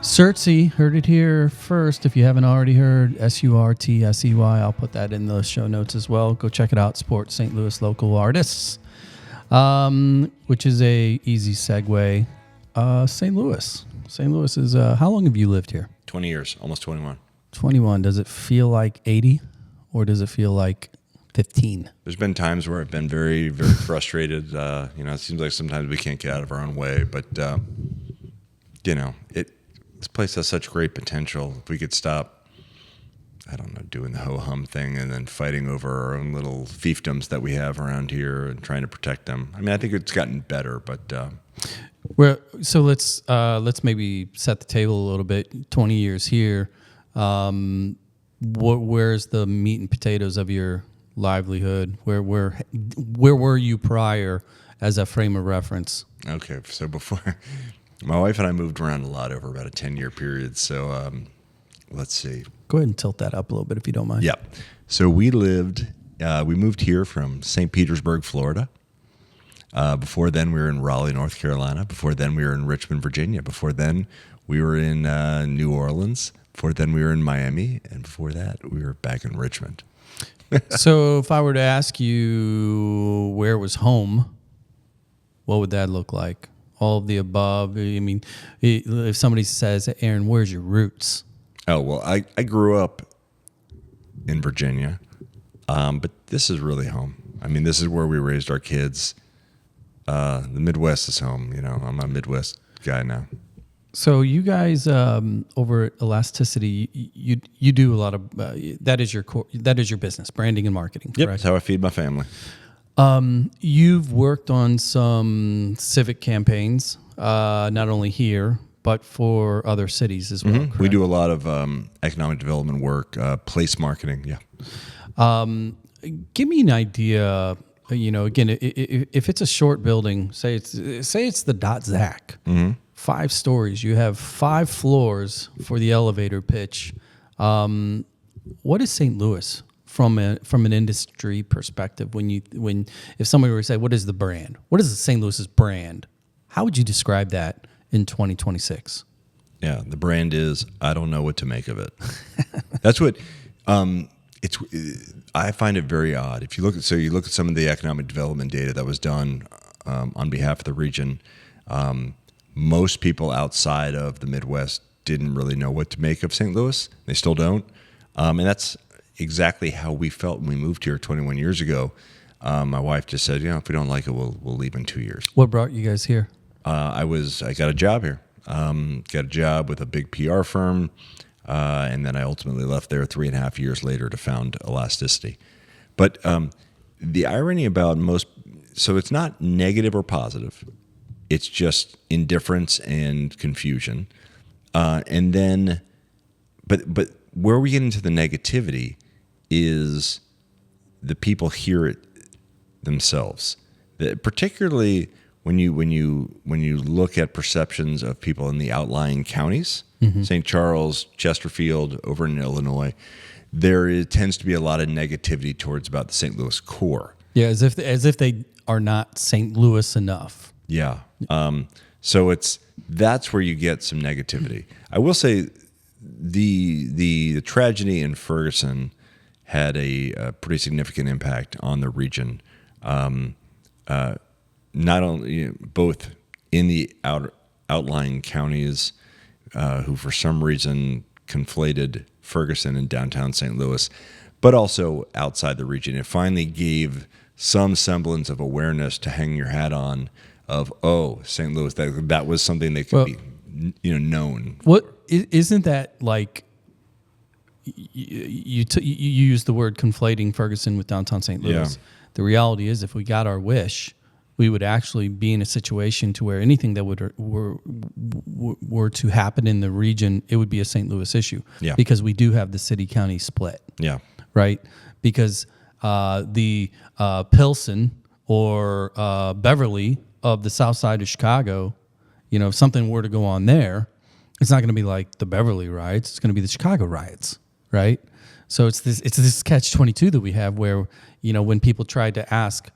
Speaker 1: Surtsey, heard it here first. If you haven't already heard, Surtsey. I'll put that in the show notes as well. Go check it out. Support St. Louis local artists, which is a easy segue. St. Louis. St. Louis is, how long have you lived here?
Speaker 2: 20 years, almost 21.
Speaker 1: 21. Does it feel like 80 or does it feel like 15?
Speaker 2: There's been times where I've been very, very frustrated. It seems like sometimes we can't get out of our own way, but, this place has such great potential. If we could stop, doing the ho-hum thing and then fighting over our own little fiefdoms that we have around here and trying to protect them. I mean, I think it's gotten better, but...
Speaker 1: So let's maybe set the table a little bit. 20 years here. Where's the meat and potatoes of your livelihood? Where were you prior as a frame of reference?
Speaker 2: Okay, so before... My wife and I moved around a lot over about a 10-year period, so let's see.
Speaker 1: Go ahead and tilt that up a little bit if you don't mind.
Speaker 2: Yeah. So we moved here from St. Petersburg, Florida. Before then, we were in Raleigh, North Carolina. Before then, we were in Richmond, Virginia. Before then, we were in New Orleans. Before then, we were in Miami, and before that, we were back in Richmond.
Speaker 1: So if I were to ask you where was home, what would that look like? All of the above. I mean, if somebody says, Aaron, where's your roots?
Speaker 2: Oh, well, I grew up in Virginia, but this is really home. I mean, this is where we raised our kids. The Midwest is home. You know, I'm a Midwest guy now.
Speaker 1: So you guys over at Elasticity, you do a lot of that is your core, that is your business, branding and marketing.
Speaker 2: Yep,
Speaker 1: Correct?
Speaker 2: that's how I feed my family.
Speaker 1: You've worked on some civic campaigns, not only here but for other cities as well.
Speaker 2: Mm-hmm. We do a lot of economic development work, place marketing. Yeah.
Speaker 1: Give me an idea. You know, again, if it's a short building, say it's the Dot Zac. Mm-hmm. 5 stories. You have 5 floors for the elevator pitch. What is St. Louis from an industry perspective? If somebody were to say, what is the brand? What is St. Louis's brand? How would you describe that in 2026?
Speaker 2: Yeah, the brand is I don't know what to make of it. That's what it's. I find it very odd. If you look at some of the economic development data that was done on behalf of the region. Most people outside of the Midwest didn't really know what to make of St. Louis. They still don't. And that's exactly how we felt when we moved here 21 years ago. My wife just said, if we don't like it, we'll leave in 2 years.
Speaker 1: What brought you guys here?
Speaker 2: I got a job here. Got a job with a big PR firm. And then I ultimately left there 3.5 years later to found Elasticity. But the irony about so it's not negative or positive. It's just indifference and confusion. And then, but where we get into the negativity is the people hear it themselves. Particularly when you look at perceptions of people in the outlying counties, mm-hmm. St. Charles, Chesterfield, over in Illinois, tends to be a lot of negativity towards about the St. Louis core.
Speaker 1: Yeah, as if they are not St. Louis enough.
Speaker 2: Yeah. So that's where you get some negativity. I will say the tragedy in Ferguson had a pretty significant impact on the region. Not only both in the outlying counties who for some reason conflated Ferguson and downtown St. Louis, but also outside the region. It finally gave some semblance of awareness to hang your hat on. Of St. Louis, that was something that could be known.
Speaker 1: What isn't that like? You use the word conflating Ferguson with downtown St. Louis. Yeah. The reality is, if we got our wish, we would actually be in a situation to where anything that were to happen in the region, it would be a St. Louis issue.
Speaker 2: Yeah.
Speaker 1: Because we do have the city-county split.
Speaker 2: Yeah.
Speaker 1: Right. Because the Pilsen or Beverly of the south side of Chicago, if something were to go on there, it's not going to be like the Beverly riots. It's going to be the Chicago riots, right? So it's this catch-22 that we have where, when people tried to ask,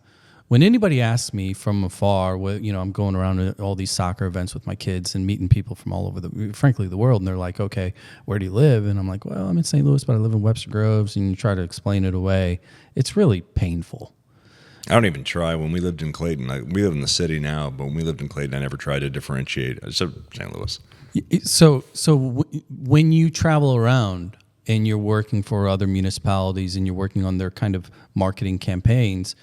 Speaker 1: when anybody asks me from afar, I'm going around to all these soccer events with my kids and meeting people from all over the world, and they're like, okay, where do you live? And I'm like, well, I'm in St. Louis, but I live in Webster Groves, and you try to explain it away. It's really painful.
Speaker 2: I don't even try. When we lived in Clayton, we live in the city now, but when we lived in Clayton, I never tried to differentiate. I just said St. Louis.
Speaker 1: So when you travel around and you're working for other municipalities and you're working on their kind of marketing campaigns,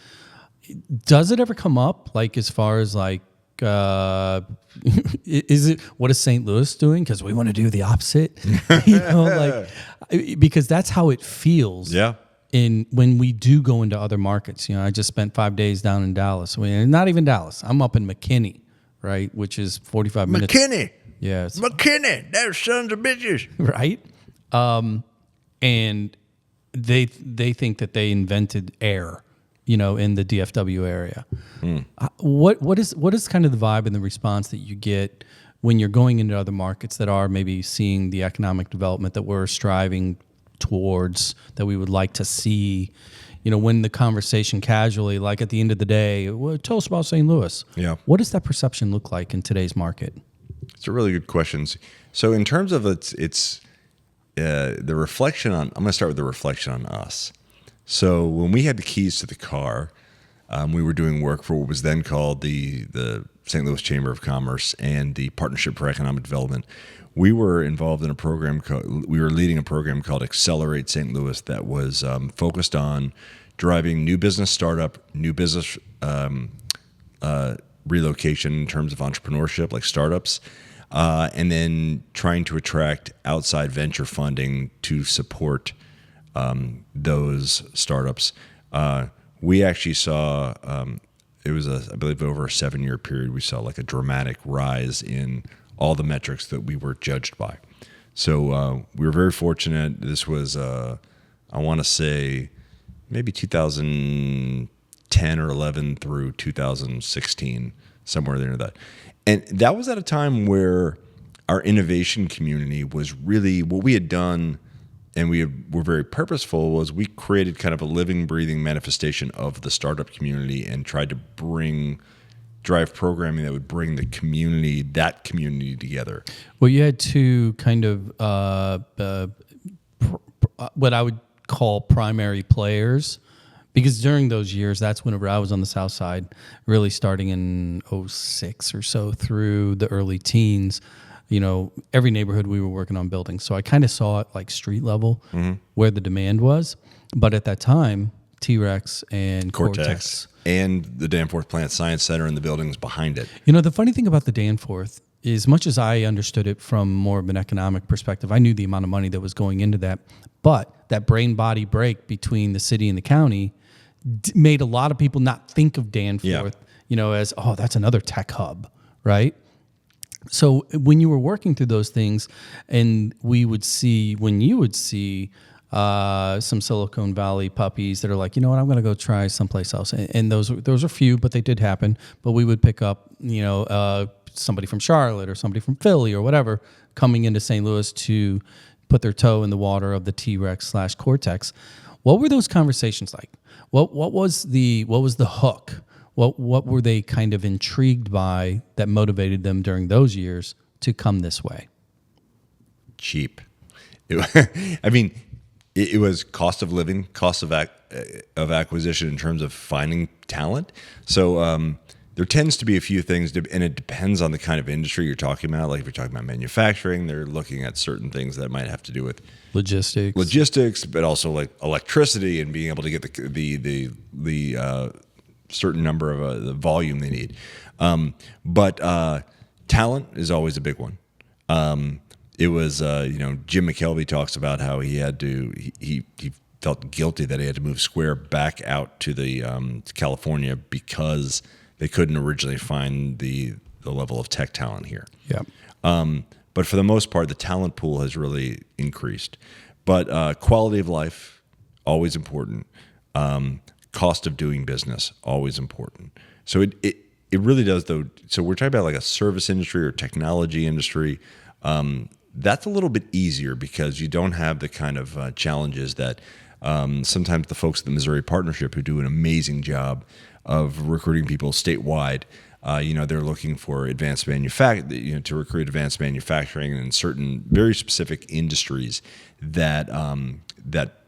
Speaker 1: does it ever come up, like as far as like, is it what is St. Louis doing? Because we want to do the opposite, because that's how it feels.
Speaker 2: Yeah.
Speaker 1: When we do go into other markets, I just spent 5 days down in Dallas. Not even Dallas. I'm up in McKinney, right, which is 45 minutes.
Speaker 2: McKinney.
Speaker 1: Yes.
Speaker 2: McKinney. Those sons of bitches.
Speaker 1: Right. And they think that they invented air, in the DFW area. Mm. What is kind of the vibe and the response that you get when you're going into other markets that are maybe seeing the economic development that we're striving towards, that we would like to see, when the conversation casually, like at the end of the day, well, tell us about St. Louis.
Speaker 2: Yeah.
Speaker 1: What does that perception look like in today's market?
Speaker 2: It's a really good question. So in terms of it's the reflection on, I'm going to start with the reflection on us. So when we had the keys to the car, we were doing work for what was then called the St. Louis Chamber of Commerce and the Partnership for Economic Development. We were involved in we were leading a program called Accelerate St. Louis that was focused on driving new business startup, new business relocation in terms of entrepreneurship, like startups, and then trying to attract outside venture funding to support those startups. We actually saw, it was, I believe, over a 7-year period, we saw like a dramatic rise in all the metrics that we were judged by. So we were very fortunate. This was, I want to say, maybe 2010 or 11 through 2016, somewhere there that. And that was at a time where our innovation community was really, what we had done, and were very purposeful, was we created kind of a living, breathing manifestation of the startup community and tried to drive programming that would bring that community together.
Speaker 1: Well, you had two kind of what I would call primary players, because during those years, that's whenever I was on the South Side, really starting in 06 or so through the early teens. Every neighborhood we were working on building. So I kind of saw it like street level where the demand was. But at that time, T-Rex and Cortex.
Speaker 2: And the Danforth Plant Science Center and the buildings behind it.
Speaker 1: The funny thing about the Danforth is, much as I understood it from more of an economic perspective, I knew the amount of money that was going into that. But that brain-body break between the city and the county made a lot of people not think of Danforth, as, oh, that's another tech hub, right? So when you were working through those things, and you would see some Silicon Valley puppies that are like, you know what, I'm going to go try someplace else. And those are few, but they did happen. But we would pick up, somebody from Charlotte or somebody from Philly or whatever coming into St. Louis to put their toe in the water of the T-Rex/Cortex. What were those conversations like? What was the hook? What were they kind of intrigued by that motivated them during those years to come this way?
Speaker 2: Cheap. It was cost of living, cost of acquisition in terms of finding talent. So there tends to be a few things, and it depends on the kind of industry you're talking about. Like if you're talking about manufacturing, they're looking at certain things that might have to do with logistics, but also like electricity and being able to get the certain number of the volume they need. But talent is always a big one. It was, Jim McKelvey talks about how he felt guilty that he had to move Square back out to to California because they couldn't originally find the level of tech talent here.
Speaker 1: Yeah.
Speaker 2: But for the most part, the talent pool has really increased. But quality of life, always important. Cost of doing business, always important. So it really does, though. So we're talking about like a service industry or technology industry. That's a little bit easier because you don't have the kind of challenges that sometimes the folks at the Missouri Partnership, who do an amazing job of recruiting people statewide, they're looking for advanced to recruit advanced manufacturing in certain very specific industries that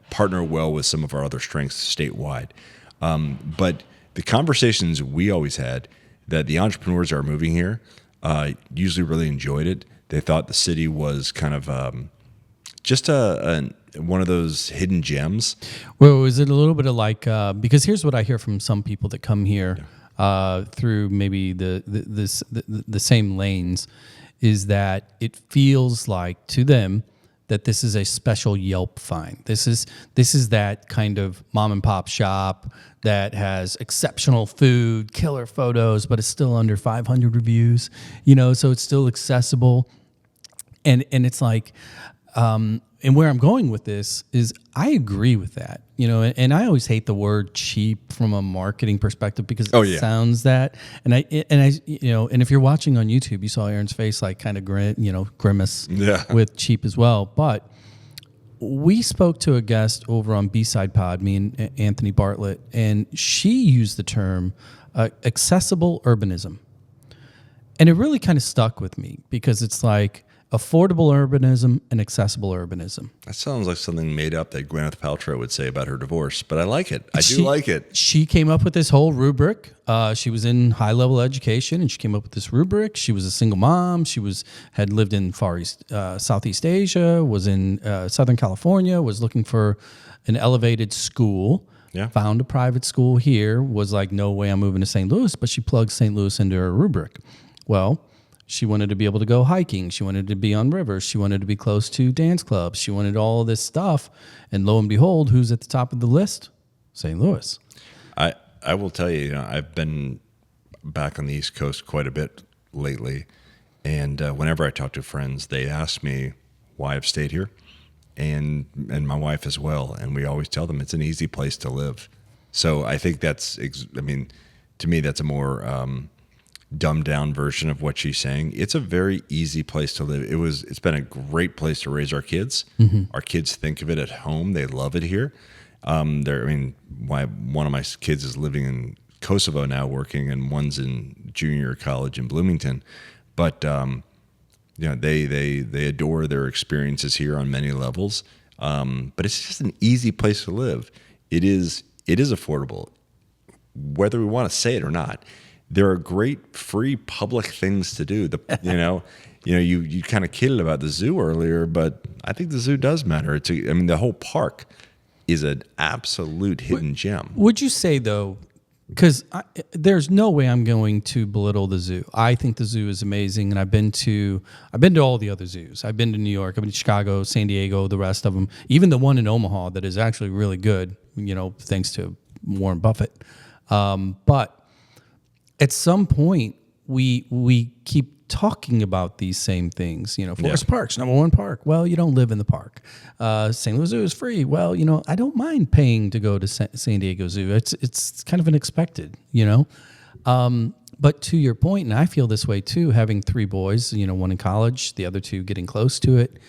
Speaker 2: partner well with some of our other strengths statewide. But the conversations we always had, that the entrepreneurs that are moving here usually really enjoyed it. They thought the city was kind of just one of those hidden gems.
Speaker 1: Well, is it a little bit of like, because here's what I hear from some people that come here through maybe the same lanes, is that it feels like to them that this is a special Yelp find. This is that kind of mom and pop shop that has exceptional food, killer photos, but it's still under 500 reviews, so it's still accessible. And it's like, and where I'm going with this is I agree with that, and I always hate the word cheap from a marketing perspective because it sounds that, and if you're watching on YouTube, you saw Aaron's face like kind of grimace with cheap as well. But we spoke to a guest over on B-Side Pod, me and Anthony Bartlett, and she used the term accessible urbanism. And it really kind of stuck with me because it's like affordable urbanism and accessible urbanism.
Speaker 2: That sounds like something made up that Gwyneth Paltrow would say about her divorce, but I like it. I do like it.
Speaker 1: She came up with this whole rubric. She was in high level education, and she came up with this rubric. She was a single mom. She had lived in Far East, Southeast Asia, was in Southern California, was looking for an elevated school.
Speaker 2: Yeah.
Speaker 1: Found a private school here. Was like, no way, I'm moving to St. Louis. But she plugged St. Louis into her rubric. Well, she wanted to be able to go hiking. She wanted to be on rivers. She wanted to be close to dance clubs. She wanted all this stuff. And lo and behold, who's at the top of the list? St. Louis.
Speaker 2: I will tell you, I've been back on the East Coast quite a bit lately. And whenever I talk to friends, they ask me why I've stayed here, and my wife as well. And we always tell them it's an easy place to live. So I think to me, that's a more dumbed down version of what she's saying. It's a very easy place to live. It's been a great place to raise our kids. Mm-hmm. Our kids think of it at home. They love it here. One of my kids is living in Kosovo now, working, and one's in junior college in Bloomington. But they adore their experiences here on many levels. But it's just an easy place to live. It is affordable, whether we want to say it or not. There are great free public things to do. You kind of kidded about the zoo earlier, but I think the zoo does matter. The whole park is an absolute hidden gem.
Speaker 1: Would you say though, because there's no way I'm going to belittle the zoo. I think the zoo is amazing, and I've been to all the other zoos. I've been to New York, I've been to Chicago, San Diego, the rest of them. Even the one in Omaha that is actually really good. Thanks to Warren Buffett. But at some point, we keep talking about these same things. Forest Park's #1 park. Well, you don't live in the park. St. Louis Zoo is free. Well, I don't mind paying to go to San Diego Zoo. It's kind of unexpected, But to your point, and I feel this way too, having 3 boys, one in college, the other 2 getting close to it,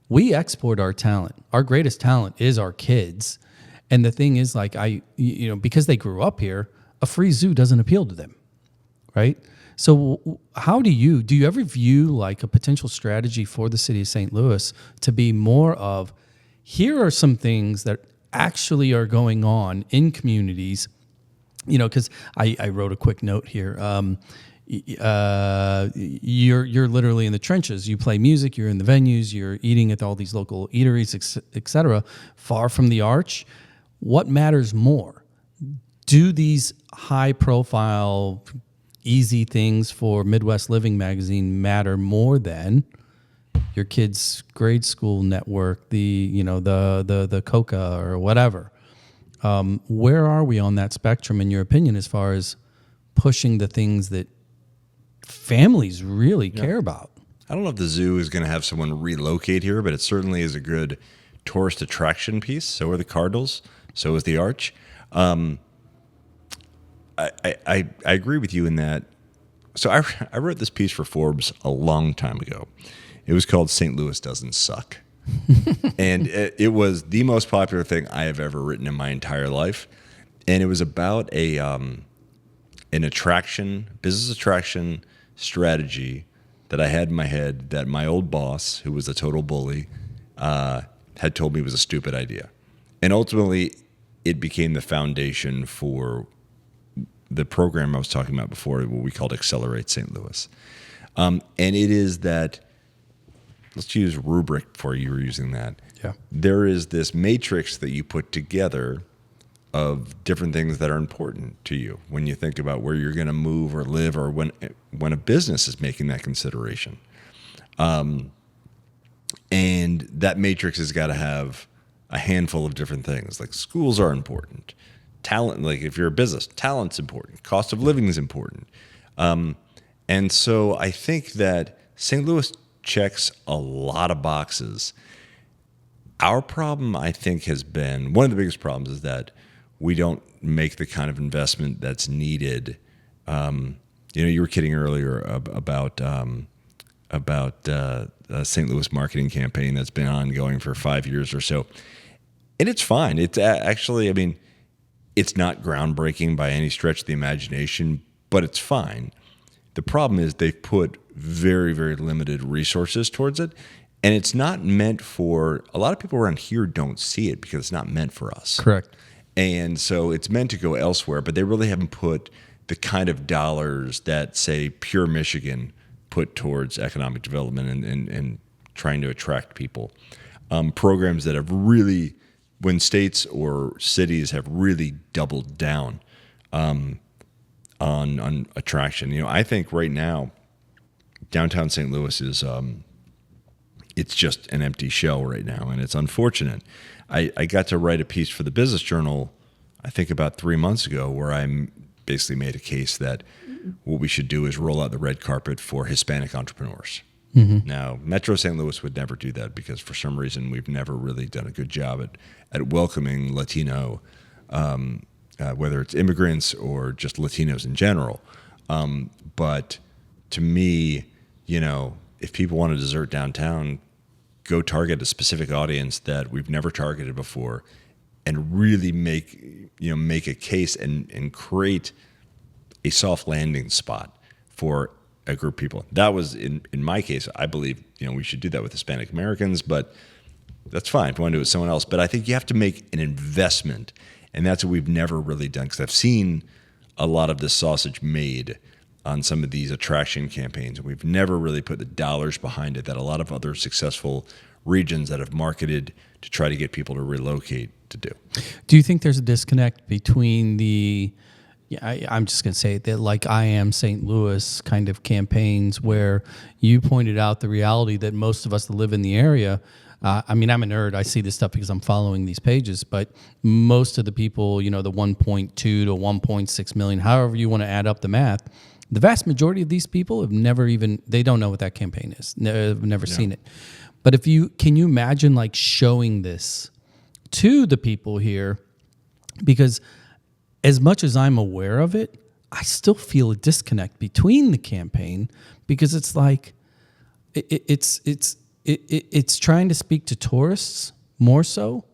Speaker 1: we export our talent. Our greatest talent is our kids. And the thing is, because they grew up here, a free zoo doesn't appeal to them. Right? So how do you ever view like a potential strategy for the city of St. Louis to be more of, here are some things that actually are going on in communities, because I wrote a quick note here. You're literally in the trenches. You play music, you're in the venues, you're eating at all these local eateries, et cetera, far from the arch. What matters more? Do these high profile easy things for Midwest Living magazine matter more than your kid's grade school network, the Coca or whatever? Where are we on that spectrum, in your opinion, as far as pushing the things that families really care about?
Speaker 2: I don't know if the zoo is going to have someone relocate here, but it certainly is a good tourist attraction piece. So are the Cardinals. So is the Arch. I agree with you in that. So I wrote this piece for Forbes a long time ago. It was called "St. Louis Doesn't Suck." And it was the most popular thing I have ever written in my entire life. And it was about an business attraction strategy that I had in my head that my old boss, who was a total bully, had told me was a stupid idea. And ultimately, it became the foundation for the program I was talking about before, what we called Accelerate St. Louis. And it is that, let's use rubric before you were using that.
Speaker 1: Yeah. There
Speaker 2: is this matrix that you put together of different things that are important to you when you think about where you're going to move or live, or when a business is making that consideration. And that matrix has got to have a handful of different things. Like schools are important. Talent, like if you're a business, talent's important. Cost of living is important. And so I think that St. Louis checks a lot of boxes. Our problem, I think, has been, one of the biggest problems is that we don't make the kind of investment that's needed. You were kidding earlier about a St. Louis marketing campaign that's been ongoing for 5 years or so. And it's fine. It's actually, it's not groundbreaking by any stretch of the imagination, but it's fine. The problem is they've put very, very limited resources towards it. And it's not meant for, a lot of people around here don't see it because it's not meant for us.
Speaker 1: Correct.
Speaker 2: And so it's meant to go elsewhere, but they really haven't put the kind of dollars that, say, Pure Michigan put towards economic development and trying to attract people. Programs that have really, when states or cities have really doubled down on attraction. I think right now, downtown St. Louis is, it's just an empty shell right now, and it's unfortunate. I got to write a piece for the Business Journal, I think about 3 months ago, where I basically made a case that what we should do is roll out the red carpet for Hispanic entrepreneurs. Mm-hmm. Now, Metro St. Louis would never do that because for some reason we've never really done a good job at welcoming Latino, whether it's immigrants or just Latinos in general. But to me, if people want to desert downtown, go target a specific audience that we've never targeted before and really make a case and create a soft landing spot for a group of people. That was, in my case, I believe, we should do that with Hispanic Americans, but that's fine if you want to do it with someone else. But I think you have to make an investment, and that's what we've never really done, because I've seen a lot of this sausage made on some of these attraction campaigns, and we've never really put the dollars behind it that a lot of other successful regions that have marketed to try to get people to relocate to do.
Speaker 1: Do you think there's a disconnect between I'm just going to say that, like, I Am St. Louis kind of campaigns where you pointed out the reality that most of us that live in the area, I'm a nerd. I see this stuff because I'm following these pages, but most of the people, the 1.2 to 1.6 million, however you want to add up the math, the vast majority of these people have they don't know what that campaign is. They've never seen it. But can you imagine like showing this to the people here? Because as much as I'm aware of it, I still feel a disconnect between the campaign, because it's like it's trying to speak to tourists more so,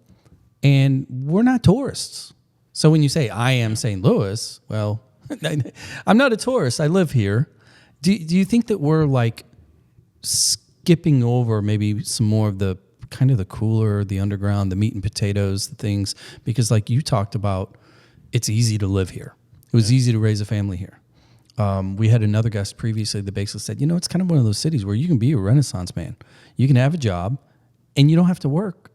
Speaker 1: and we're not tourists. So when you say I am St. Louis, well, I'm not a tourist. I live here. Do you think that we're like skipping over maybe some more of the kind of the cooler, the underground, the meat and potatoes, the things? Because like you talked about, it's easy to live here. It was easy to raise a family here. We had another guest previously that basically said, it's kind of one of those cities where you can be a Renaissance man. You can have a job, and you don't have to work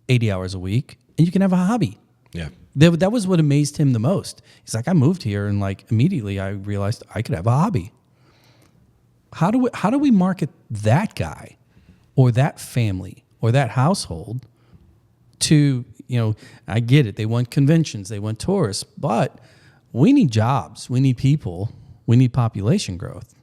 Speaker 1: 80 hours a week, and you can have a hobby.
Speaker 2: Yeah.
Speaker 1: That was what amazed him the most. He's like, I moved here, and like immediately I realized I could have a hobby. How do we market that guy or that family or that household to, I get it. They want conventions, they want tourists, but we need jobs, we need people, we need population growth.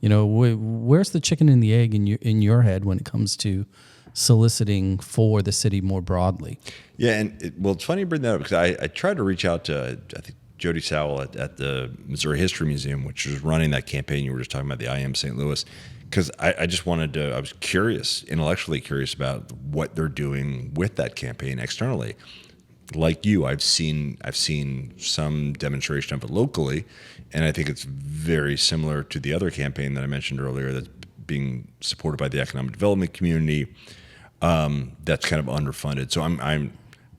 Speaker 1: Where's the chicken and the egg in your head when it comes to soliciting for the city more broadly?
Speaker 2: Yeah, and it's funny you bring that up, because I tried to reach out to, I think, Jody Sowell at the Missouri History Museum, which was running that campaign you were just talking about, the I Am St. Louis, because I just wanted to, I was curious, intellectually curious about what they're doing with that campaign externally. Like you, I've seen some demonstration of it locally, and I think it's very similar to the other campaign that I mentioned earlier that's being supported by the economic development community. That's kind of underfunded. So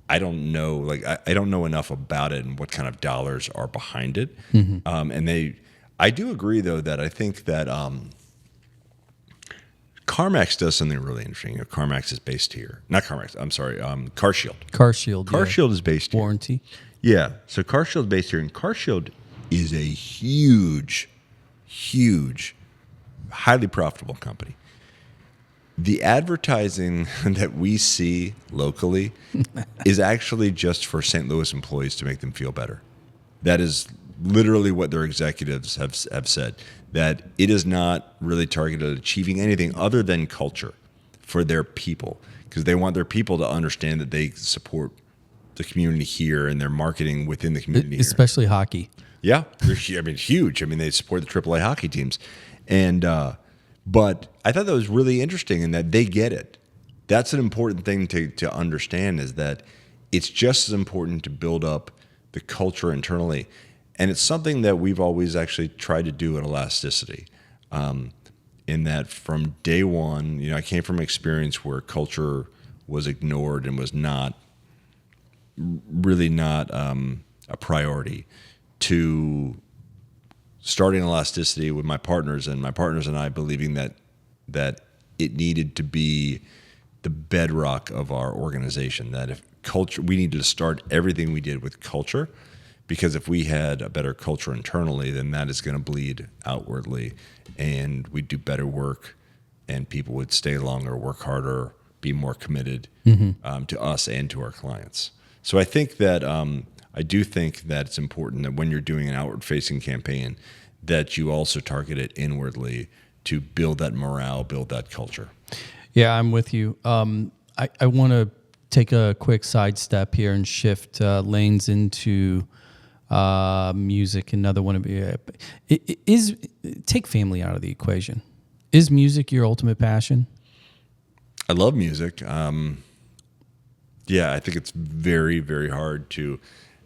Speaker 2: I don't know, like I don't know enough about it and what kind of dollars are behind it. Mm-hmm. I do agree though that I think that CarMax does something really interesting. CarMax is based here. Not CarMax, I'm sorry, CarShield. CarShield is based here.
Speaker 1: Warranty.
Speaker 2: Yeah, so CarShield is based here, and CarShield is a huge, highly profitable company. The advertising that we see locally is actually just for St. Louis employees to make them feel better. That is literally what their executives have said, that it is not really targeted at achieving anything other than culture for their people, because they want their people to understand that they support the community here and their marketing within the community here.
Speaker 1: Especially hockey.
Speaker 2: Yeah, they're huge. They support the AAA hockey teams. And but I thought that was really interesting in that they get it. That's an important thing to understand, is that it's just as important to build up the culture internally And it's something that we've always actually tried to do at Elasticity. In that from day one, I came from an experience where culture was ignored and was really not a priority, to starting Elasticity with my partners and I believing that it needed to be the bedrock of our organization, that if culture, we needed to start everything we did with culture, because if we had a better culture internally, then that is going to bleed outwardly, and we'd do better work, and people would stay longer, work harder, be more committed to us and to our clients. So I think that I do think that it's important that when you're doing an outward-facing campaign, that you also target it inwardly to build that morale, build that culture.
Speaker 1: Yeah, I'm with you. I want to take a quick sidestep here and shift lanes into music. Another one of is take family out of the equation. Is music your ultimate passion?
Speaker 2: I love music. Yeah, I think it's very, very hard to.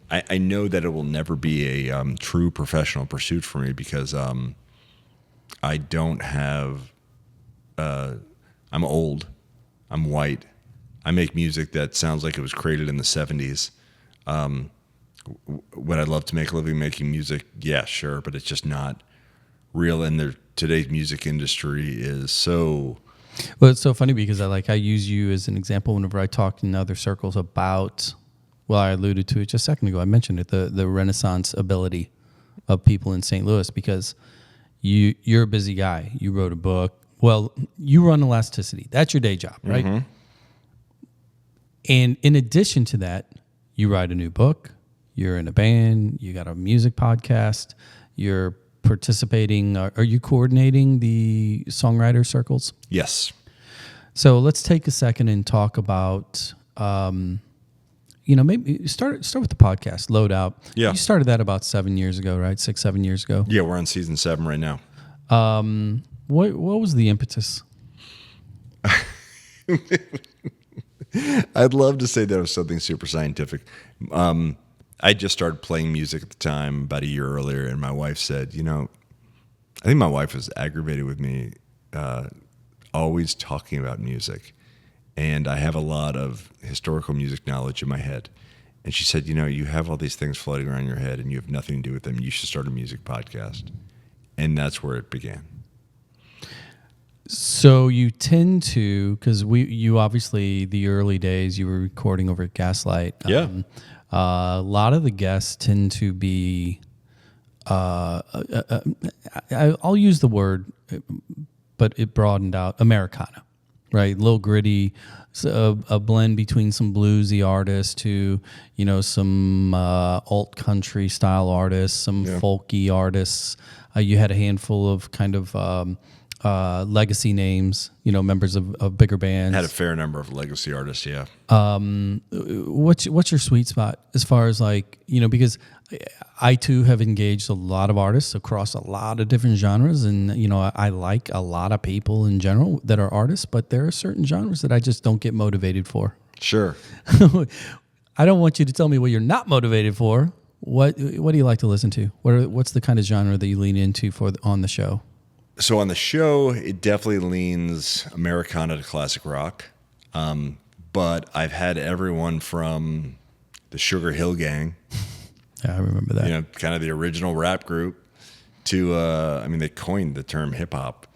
Speaker 2: I know that it will never be a true professional pursuit for me, because I don't have. I'm old. I'm white. I make music that sounds like it was created in the 70s. Would I love to make a living making music? Yeah, sure, but it's just not real. And today's music industry is so.
Speaker 1: Well, it's so funny because I use you as an example whenever I talk in other circles about. Well, I alluded to it just a second ago. I mentioned it, the Renaissance ability of people in St. Louis, because you're a busy guy. You wrote a book. Well, you run Elasticity. That's your day job, right? Mm-hmm. And in addition to that, you write a new book. You're in a band. You got a music podcast. You're participating. Are you coordinating the songwriter circles?
Speaker 2: Yes.
Speaker 1: So let's take a second and talk about, maybe start with the podcast, Load Out.
Speaker 2: Yeah.
Speaker 1: You started that about 7 years ago, right? 6-7 years ago.
Speaker 2: Yeah, we're on season 7 right now.
Speaker 1: What was the impetus?
Speaker 2: I'd love to say that it was something super scientific. I just started playing music at the time, about a year earlier, and my wife said, I think my wife was aggravated with me always talking about music. And I have a lot of historical music knowledge in my head. And she said, you have all these things floating around your head and you have nothing to do with them. You should start a music podcast. And that's where it began.
Speaker 1: So you tend to, because you obviously, the early days, you were recording over at Gaslight.
Speaker 2: Yeah.
Speaker 1: A lot of the guests tend to be, I'll use the word, but it broadened out, Americana, right? A little gritty, a blend between some bluesy artists to, some alt country style artists, some folky artists. You had a handful of kind of legacy names, members of bigger bands.
Speaker 2: Had a fair number of legacy artists, yeah.
Speaker 1: What's your sweet spot as far as because I too have engaged a lot of artists across a lot of different genres, and I like a lot of people in general that are artists, but there are certain genres that I just don't get motivated for.
Speaker 2: Sure.
Speaker 1: I don't want you to tell me what you're not motivated for. What do you like to listen to? What's the kind of genre that you lean into on the show?
Speaker 2: So on the show, it definitely leans Americana to classic rock. But I've had everyone from the Sugar Hill Gang.
Speaker 1: Yeah, I remember that.
Speaker 2: Kind of the original rap group to, they coined the term hip hop,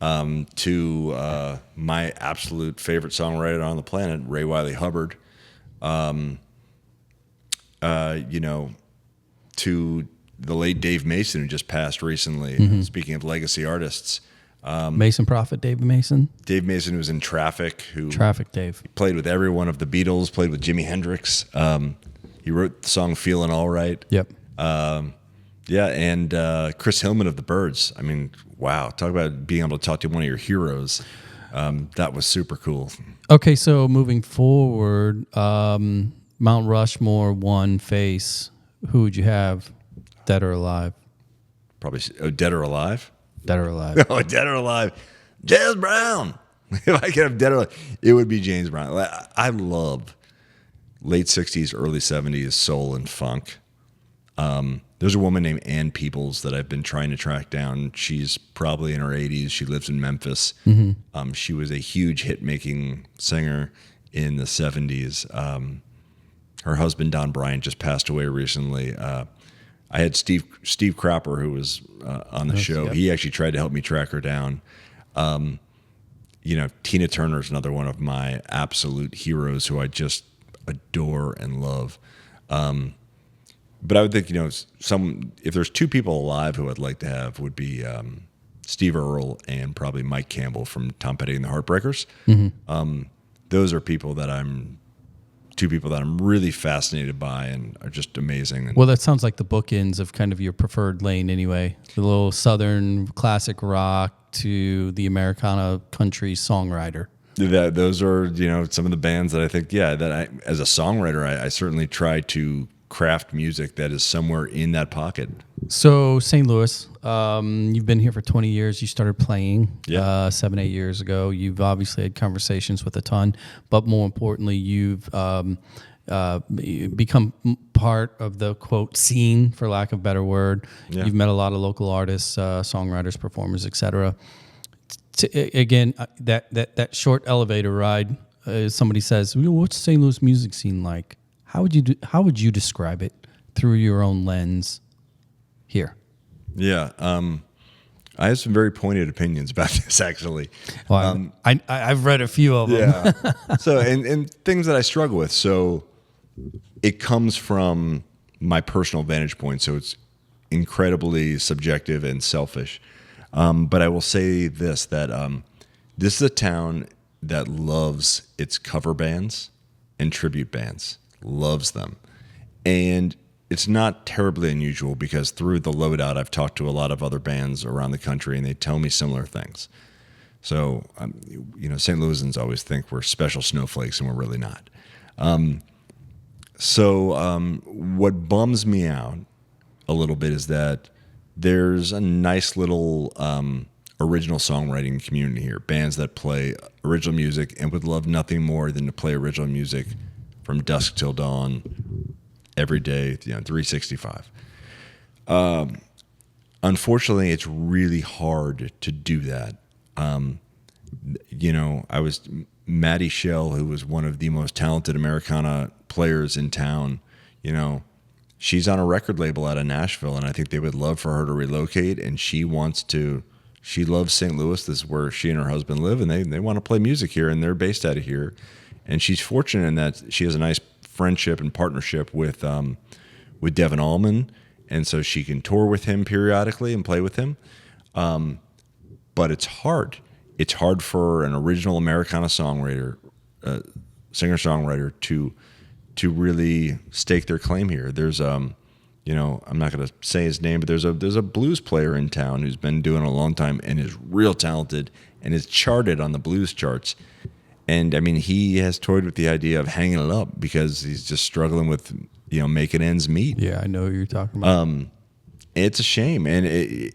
Speaker 2: to my absolute favorite songwriter on the planet, Ray Wiley Hubbard, to the late Dave Mason, who just passed recently. Mm-hmm. Speaking of legacy artists,
Speaker 1: Mason Prophet, Dave Mason.
Speaker 2: Dave Mason, who was in Traffic,
Speaker 1: Dave
Speaker 2: played with every one of the Beatles, played with Jimi Hendrix. He wrote the song "Feeling All Right."
Speaker 1: Yep.
Speaker 2: And Chris Hillman of the Byrds. Wow! Talk about being able to talk to one of your heroes. That was super cool.
Speaker 1: Okay, so moving forward, Mount Rushmore, one face. Who would you have? Dead or alive?
Speaker 2: Probably Dead or Alive.
Speaker 1: Dead or Alive.
Speaker 2: Oh, Dead or Alive. James Brown. If I could have Dead or Alive, it would be James Brown. I love late 60s, early 70s soul and funk. There's a woman named Ann Peoples that I've been trying to track down. She's probably in her 80s. She lives in Memphis. She was a huge hit-making singer in the 70s. Her husband, Don Bryant, just passed away recently. I had Steve Cropper, who was on the show. Yep. He actually tried to help me track her down. Tina Turner is another one of my absolute heroes who I just adore and love. But I would think, if there's two people alive who I'd like to have would be Steve Earle and probably Mike Campbell from Tom Petty and the Heartbreakers. Those are two people that I'm really fascinated by and are just amazing.
Speaker 1: Well, that sounds like the bookends of kind of your preferred lane anyway. The little Southern classic rock to the Americana country songwriter.
Speaker 2: Those are, some of the bands that I think, as a songwriter, I certainly try to craft music that is somewhere in that pocket.
Speaker 1: So St. Louis, you've been here for 20 years. You started playing 7-8 years ago. You've obviously had conversations with a ton, but more importantly, you've become part of the quote scene, for lack of a better word. Yeah. You've met a lot of local artists, songwriters, performers, etc. Again, that short elevator ride. Somebody says, "What's St. Louis music scene like?" How would you describe it through your own lens here?
Speaker 2: Yeah, I have some very pointed opinions about this, actually.
Speaker 1: Well, I've read a few of them.
Speaker 2: Yeah. So, and things that I struggle with. So, it comes from my personal vantage point. So, it's incredibly subjective and selfish. But I will say this, that this is a town that loves its cover bands and tribute bands. Loves them. And it's not terribly unusual because through the Loadout, I've talked to a lot of other bands around the country and they tell me similar things. So, St. Louisans always think we're special snowflakes and we're really not. What bums me out a little bit is that there's a nice little original songwriting community here. Bands that play original music and would love nothing more than to play original music from dusk till dawn, every day, 365. Unfortunately, it's really hard to do that. Maddie Shell, who was one of the most talented Americana players in town, she's on a record label out of Nashville, and I think they would love for her to relocate, and she loves St. Louis. This is where she and her husband live, and they want to play music here, and they're based out of here. And she's fortunate in that she has a nice friendship and partnership with Devin Allman, and so she can tour with him periodically and play with him. But it's hard. It's hard for an original Americana songwriter, singer-songwriter, to really stake their claim here. There's I'm not going to say his name, but there's a blues player in town who's been doing it a long time and is real talented and is charted on the blues charts. And I mean, he has toyed with the idea of hanging it up because he's just struggling with, making ends meet.
Speaker 1: Yeah, I know who you're talking about.
Speaker 2: It's a shame, and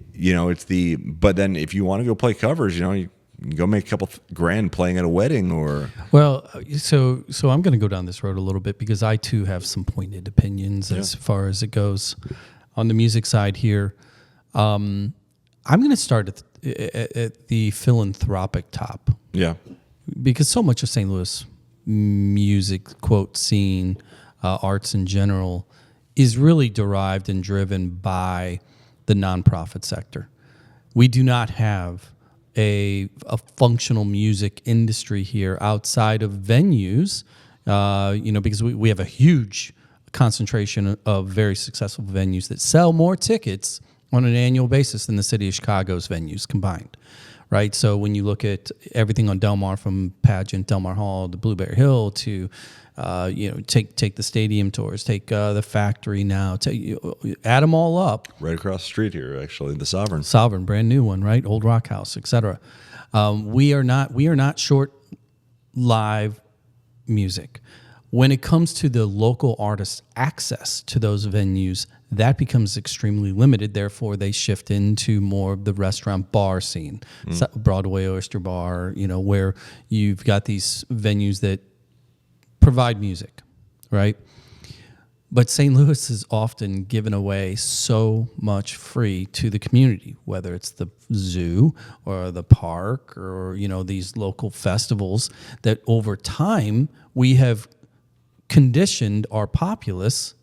Speaker 2: but then if you want to go play covers, you can go make a couple grand playing at a wedding or.
Speaker 1: Well, so I'm going to go down this road a little bit because I too have some pointed opinions as far as it goes on the music side here. I'm going to start at the philanthropic top.
Speaker 2: Yeah.
Speaker 1: Because so much of St. Louis music, quote, scene, arts in general, is really derived and driven by the nonprofit sector. We do not have a functional music industry here outside of venues, because we have a huge concentration of very successful venues that sell more tickets on an annual basis than the city of Chicago's venues combined. Right, so when you look at everything on Del Mar, from Pageant, Del Mar Hall, to Blueberry Hill, to take the stadium tours, take the Factory now, add them all up.
Speaker 2: Right across the street here, actually, the Sovereign,
Speaker 1: brand new one, right? Old Rock House, etc. We are not short live music. When it comes to the local artists' access to those venues, that becomes extremely limited. Therefore, they shift into more of the restaurant bar scene, Broadway Oyster Bar, where you've got these venues that provide music, right? But St. Louis is often given away so much free to the community, whether it's the zoo or the park or, these local festivals, that over time we have conditioned our populace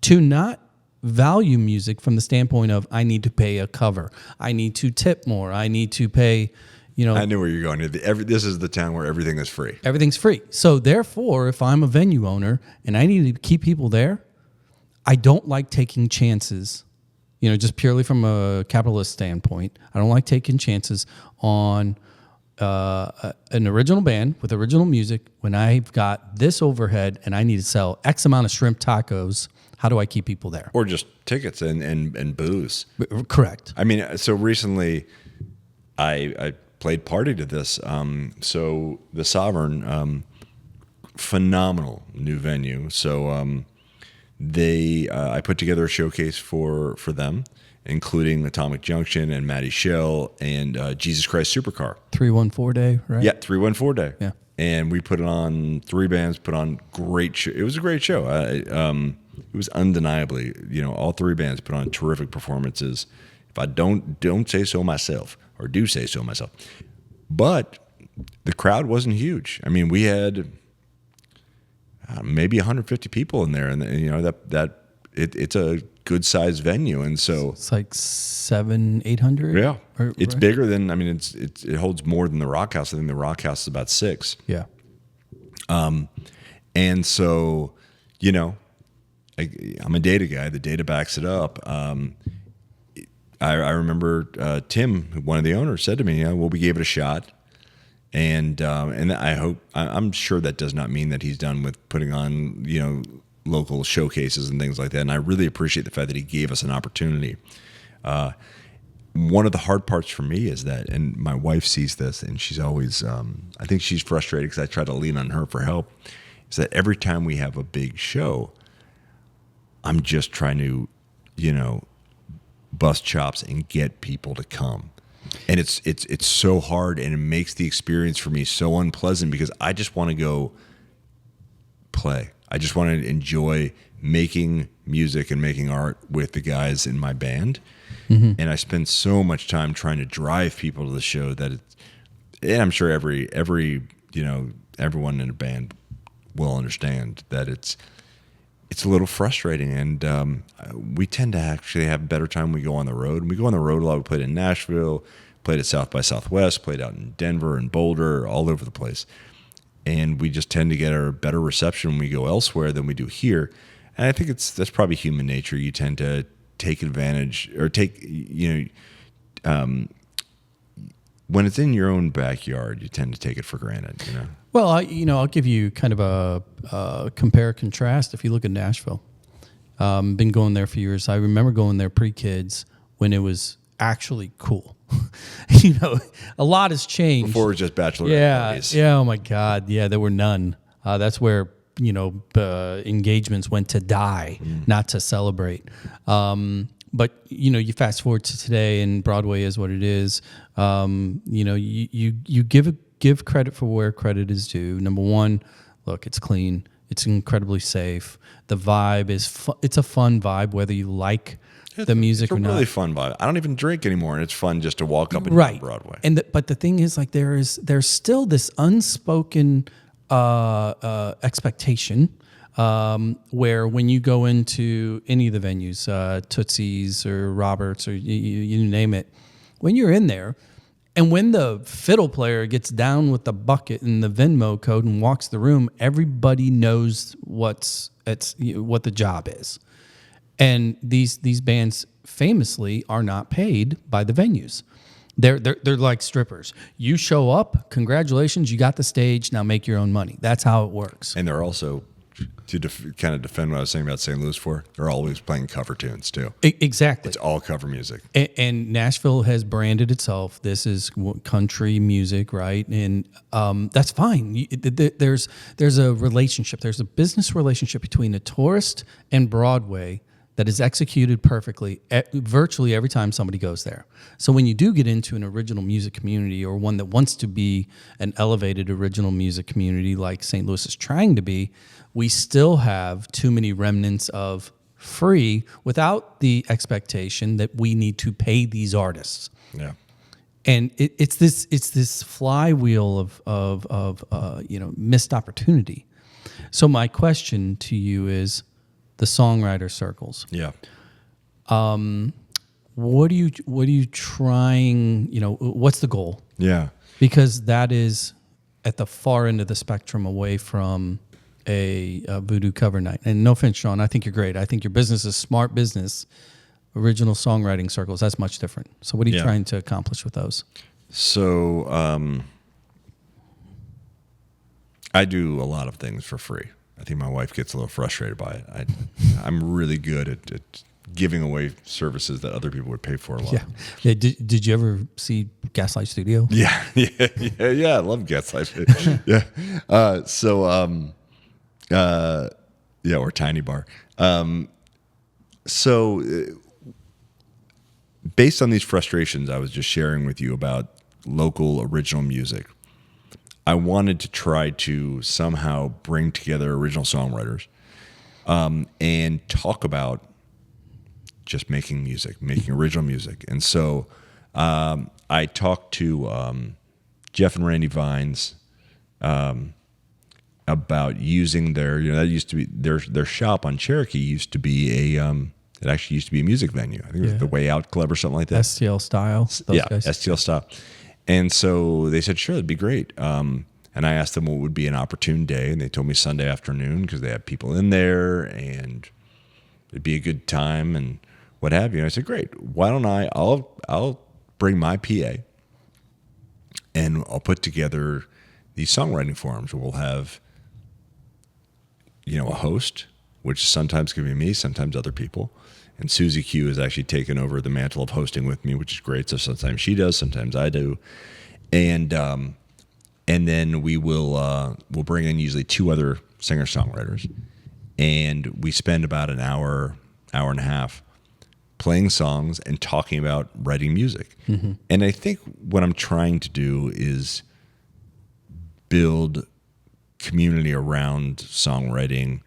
Speaker 1: to not value music from the standpoint of, I need to pay a cover, I need to tip more, I need to pay,
Speaker 2: I knew where you're going. This is the town where everything is free.
Speaker 1: Everything's free. So therefore, if I'm a venue owner and I need to keep people there, I don't like taking chances, just purely from a capitalist standpoint. I don't like taking chances on an original band with original music when I've got this overhead and I need to sell X amount of shrimp tacos. How do I keep people there?
Speaker 2: Or just tickets and booze.
Speaker 1: Correct.
Speaker 2: I mean, so recently I played party to this. So the Sovereign, phenomenal new venue. So I put together a showcase for them, including Atomic Junction and Matty Shell and Jesus Christ Supercar.
Speaker 1: 314 Day, right?
Speaker 2: Yeah, 314 Day.
Speaker 1: Yeah.
Speaker 2: And we put on 3 bands, put on great show. It was a great show. It was undeniably, all 3 bands put on terrific performances. If I don't say so myself, or do say so myself. But the crowd wasn't huge. I mean, we had maybe 150 people in there, and it's a good sized venue, and so
Speaker 1: it's like 700-800.
Speaker 2: Yeah, it's bigger than. I mean, it holds more than the Rock House. I think the Rock House is about 6.
Speaker 1: Yeah.
Speaker 2: And so, I'm a data guy. The data backs it up. I remember Tim, one of the owners, said to me, well, we gave it a shot. And I'm sure that does not mean that he's done with putting on, local showcases and things like that. And I really appreciate the fact that he gave us an opportunity. One of the hard parts for me is that, and my wife sees this, and she's always, I think she's frustrated because I try to lean on her for help, is that every time we have a big show, I'm just trying to, bust chops and get people to come. And it's so hard, and it makes the experience for me so unpleasant because I just want to go play. I just want to enjoy making music and making art with the guys in my band. Mm-hmm. And I spend so much time trying to drive people to the show that and I'm sure every everyone in a band will understand that it's a little frustrating, and we tend to actually have a better time when we go on the road. And we go on the road a lot. We played in Nashville, played at South by Southwest, played out in Denver and Boulder, all over the place. And we just tend to get a better reception when we go elsewhere than we do here. And I think that's probably human nature. You tend to take advantage or when it's in your own backyard, you tend to take it for granted,
Speaker 1: Well, I'll give you kind of a compare contrast. If you look at Nashville, been going there for years. I remember going there pre-kids when it was actually cool. A lot has changed.
Speaker 2: Before it was just bachelorette parties.
Speaker 1: Yeah. Oh my God. Yeah, there were none. That's where engagements went to die, not to celebrate. But you fast forward to today, and Broadway is what it is. You give credit for where credit is due. Number one, look, it's clean, it's incredibly safe. The vibe is it's a fun vibe, whether you like the music or not. It's
Speaker 2: a really fun vibe. I don't even drink anymore, and it's fun just to walk up and down Broadway.
Speaker 1: But the thing is, like, there's still this unspoken expectation. Where when you go into any of the venues, Tootsie's or Robert's or you name it, when you're in there, and when the fiddle player gets down with the bucket and the Venmo code and walks the room, everybody knows what the job is. And these bands famously are not paid by the venues. They're like strippers. You show up, congratulations, you got the stage, now make your own money. That's how it works.
Speaker 2: And they're also, to kind of defend what I was saying about St. Louis they're always playing cover tunes too.
Speaker 1: Exactly.
Speaker 2: It's all cover music.
Speaker 1: And Nashville has branded itself. This is country music, right? And that's fine. There's a relationship. There's a business relationship between a tourist and Broadway that is executed perfectly virtually every time somebody goes there. So when you do get into an original music community, or one that wants to be an elevated original music community like St. Louis is trying to be, we still have too many remnants of free without the expectation that we need to pay these artists.
Speaker 2: Yeah.
Speaker 1: And it's this flywheel of missed opportunity. So my question to you is, the songwriter circles.
Speaker 2: Yeah.
Speaker 1: What are you trying? What's the goal?
Speaker 2: Yeah.
Speaker 1: Because that is at the far end of the spectrum, away from a voodoo cover night. And no offense, Sean, I think you're great. I think your business is smart business. Original songwriting circles, that's much different. So what are you trying to accomplish with those?
Speaker 2: So I do a lot of things for free. I think my wife gets a little frustrated by it. I'm really good at giving away services that other people would pay for a lot.
Speaker 1: Yeah. Did you ever see Gaslight Studio?
Speaker 2: Yeah. I love Gaslight. Yeah. Or Tiny Bar. Based on these frustrations I was just sharing with you about local original music, I wanted to try to somehow bring together original songwriters and talk about just making music, making original music. And so I talked to Jeff and Randy Vines about using their, that used to be their shop on Cherokee used to be it actually used to be a music venue. I think it was the Way Out Club or something like that.
Speaker 1: STL Style. Guys.
Speaker 2: STL Style. And so they said, sure, that'd be great. And I asked them what would be an opportune day, and they told me Sunday afternoon because they have people in there and it'd be a good time and what have you. And I said, great. Why don't I'll bring my PA and I'll put together these songwriting forums. We'll have, a host, which sometimes can be me, sometimes other people. And Susie Q has actually taken over the mantle of hosting with me, which is great. So sometimes she does, sometimes I do. And then we'll bring in usually 2 other singer-songwriters. And we spend about an hour and a half playing songs and talking about writing music. Mm-hmm. And I think what I'm trying to do is build community around songwriting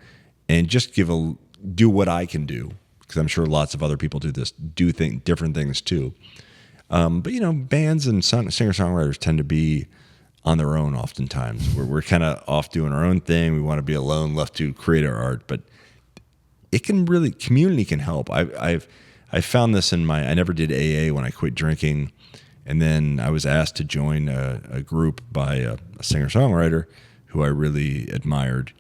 Speaker 2: and just do what I can do, because I'm sure lots of other people do different things too. But bands and singer-songwriters tend to be on their own oftentimes. We're kind of off doing our own thing. We want to be alone, left to create our art. But community can help. I found this I never did AA when I quit drinking, and then I was asked to join a group by a singer-songwriter who I really admired,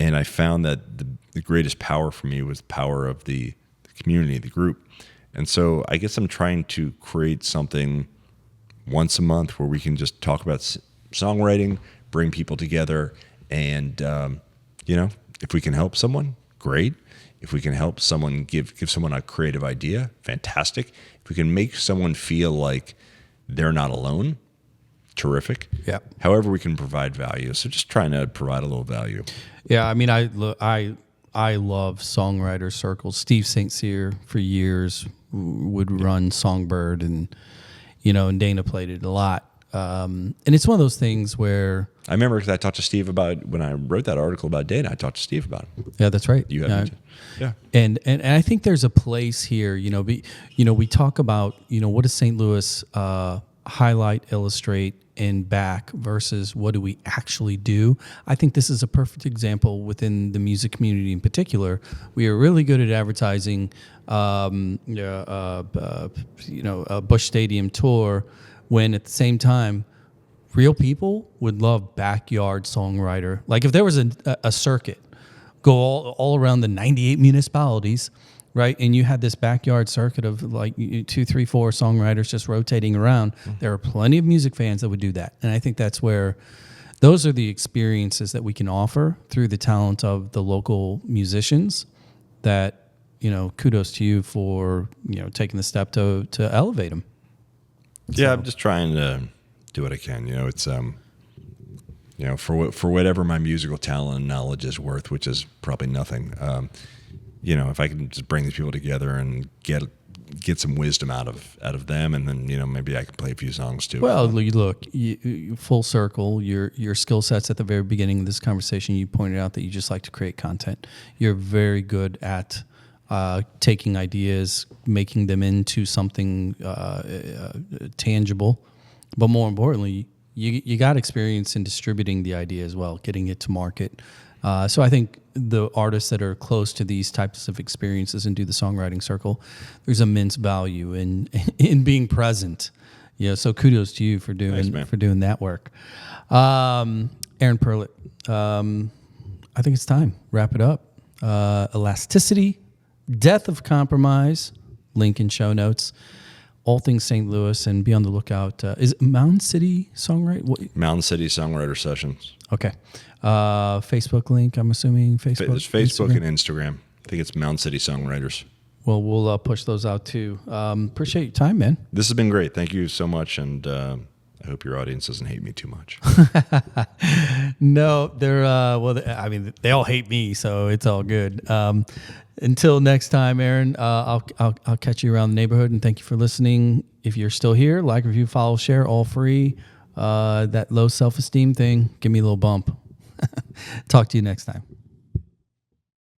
Speaker 2: and I found that the greatest power for me was the power of the community, the group. And so I guess I'm trying to create something once a month where we can just talk about songwriting, bring people together, and if we can help someone, great. If we can help someone, give someone a creative idea, fantastic. If we can make someone feel like they're not alone, terrific.
Speaker 1: Yeah.
Speaker 2: However we can provide value. So just trying to provide a little value.
Speaker 1: Yeah, I mean, I love songwriter circles. Steve St. Cyr for years would run Songbird, and Dana played it a lot. And it's one of those things where
Speaker 2: I remember because I talked to Steve about when I wrote that article about Dana. I talked to Steve about it.
Speaker 1: Yeah, that's right.
Speaker 2: You have
Speaker 1: yeah. And I think there's a place here. We talk about what does St. Louis highlight, illustrate, and back versus what do we actually do. I think this is a perfect example within the music community in particular. We are really good at advertising, a Busch Stadium tour, when at the same time, real people would love backyard songwriter. Like if there was a circuit, go all around the 98 municipalities, right? And you had this backyard circuit of like 2, 3, 4 songwriters just rotating around. There are plenty of music fans that would do that. And I think that's where those are the experiences that we can offer through the talent of the local musicians that, kudos to you for, taking the step to elevate them.
Speaker 2: Yeah, I'm just trying to do what I can. It's for whatever my musical talent and knowledge is worth, which is probably nothing. if I can just bring these people together and get some wisdom out of them, and then maybe I can play a few songs too.
Speaker 1: Well, look, you full circle. Your skill sets at the very beginning of this conversation. You pointed out that you just like to create content. You're very good at taking ideas, making them into something tangible, but more importantly, you got experience in distributing the idea as well, getting it to market. So I think the artists that are close to these types of experiences and do the songwriting circle, there's immense value in being present. So kudos to you for doing that work. Aaron Perlut, I think it's time. Wrap it up. Elasticity, Death of Compromise, link in show notes. All things St. Louis, and be on the lookout. Is it Mountain City Songwriter?
Speaker 2: Mountain City Songwriter Sessions.
Speaker 1: Okay. Facebook link, I'm assuming.
Speaker 2: There's Facebook and Instagram. I think it's Mountain City Songwriters.
Speaker 1: Well, we'll push those out too. Appreciate your time, man.
Speaker 2: This has been great. Thank you so much, and I hope your audience doesn't hate me too much.
Speaker 1: No, they're they all hate me, so it's all good. Until next time, Aaron, I'll catch you around the neighborhood, and thank you for listening. If you're still here, like, review, follow, share, all free. That low self-esteem thing, give me a little bump. Talk to you next time.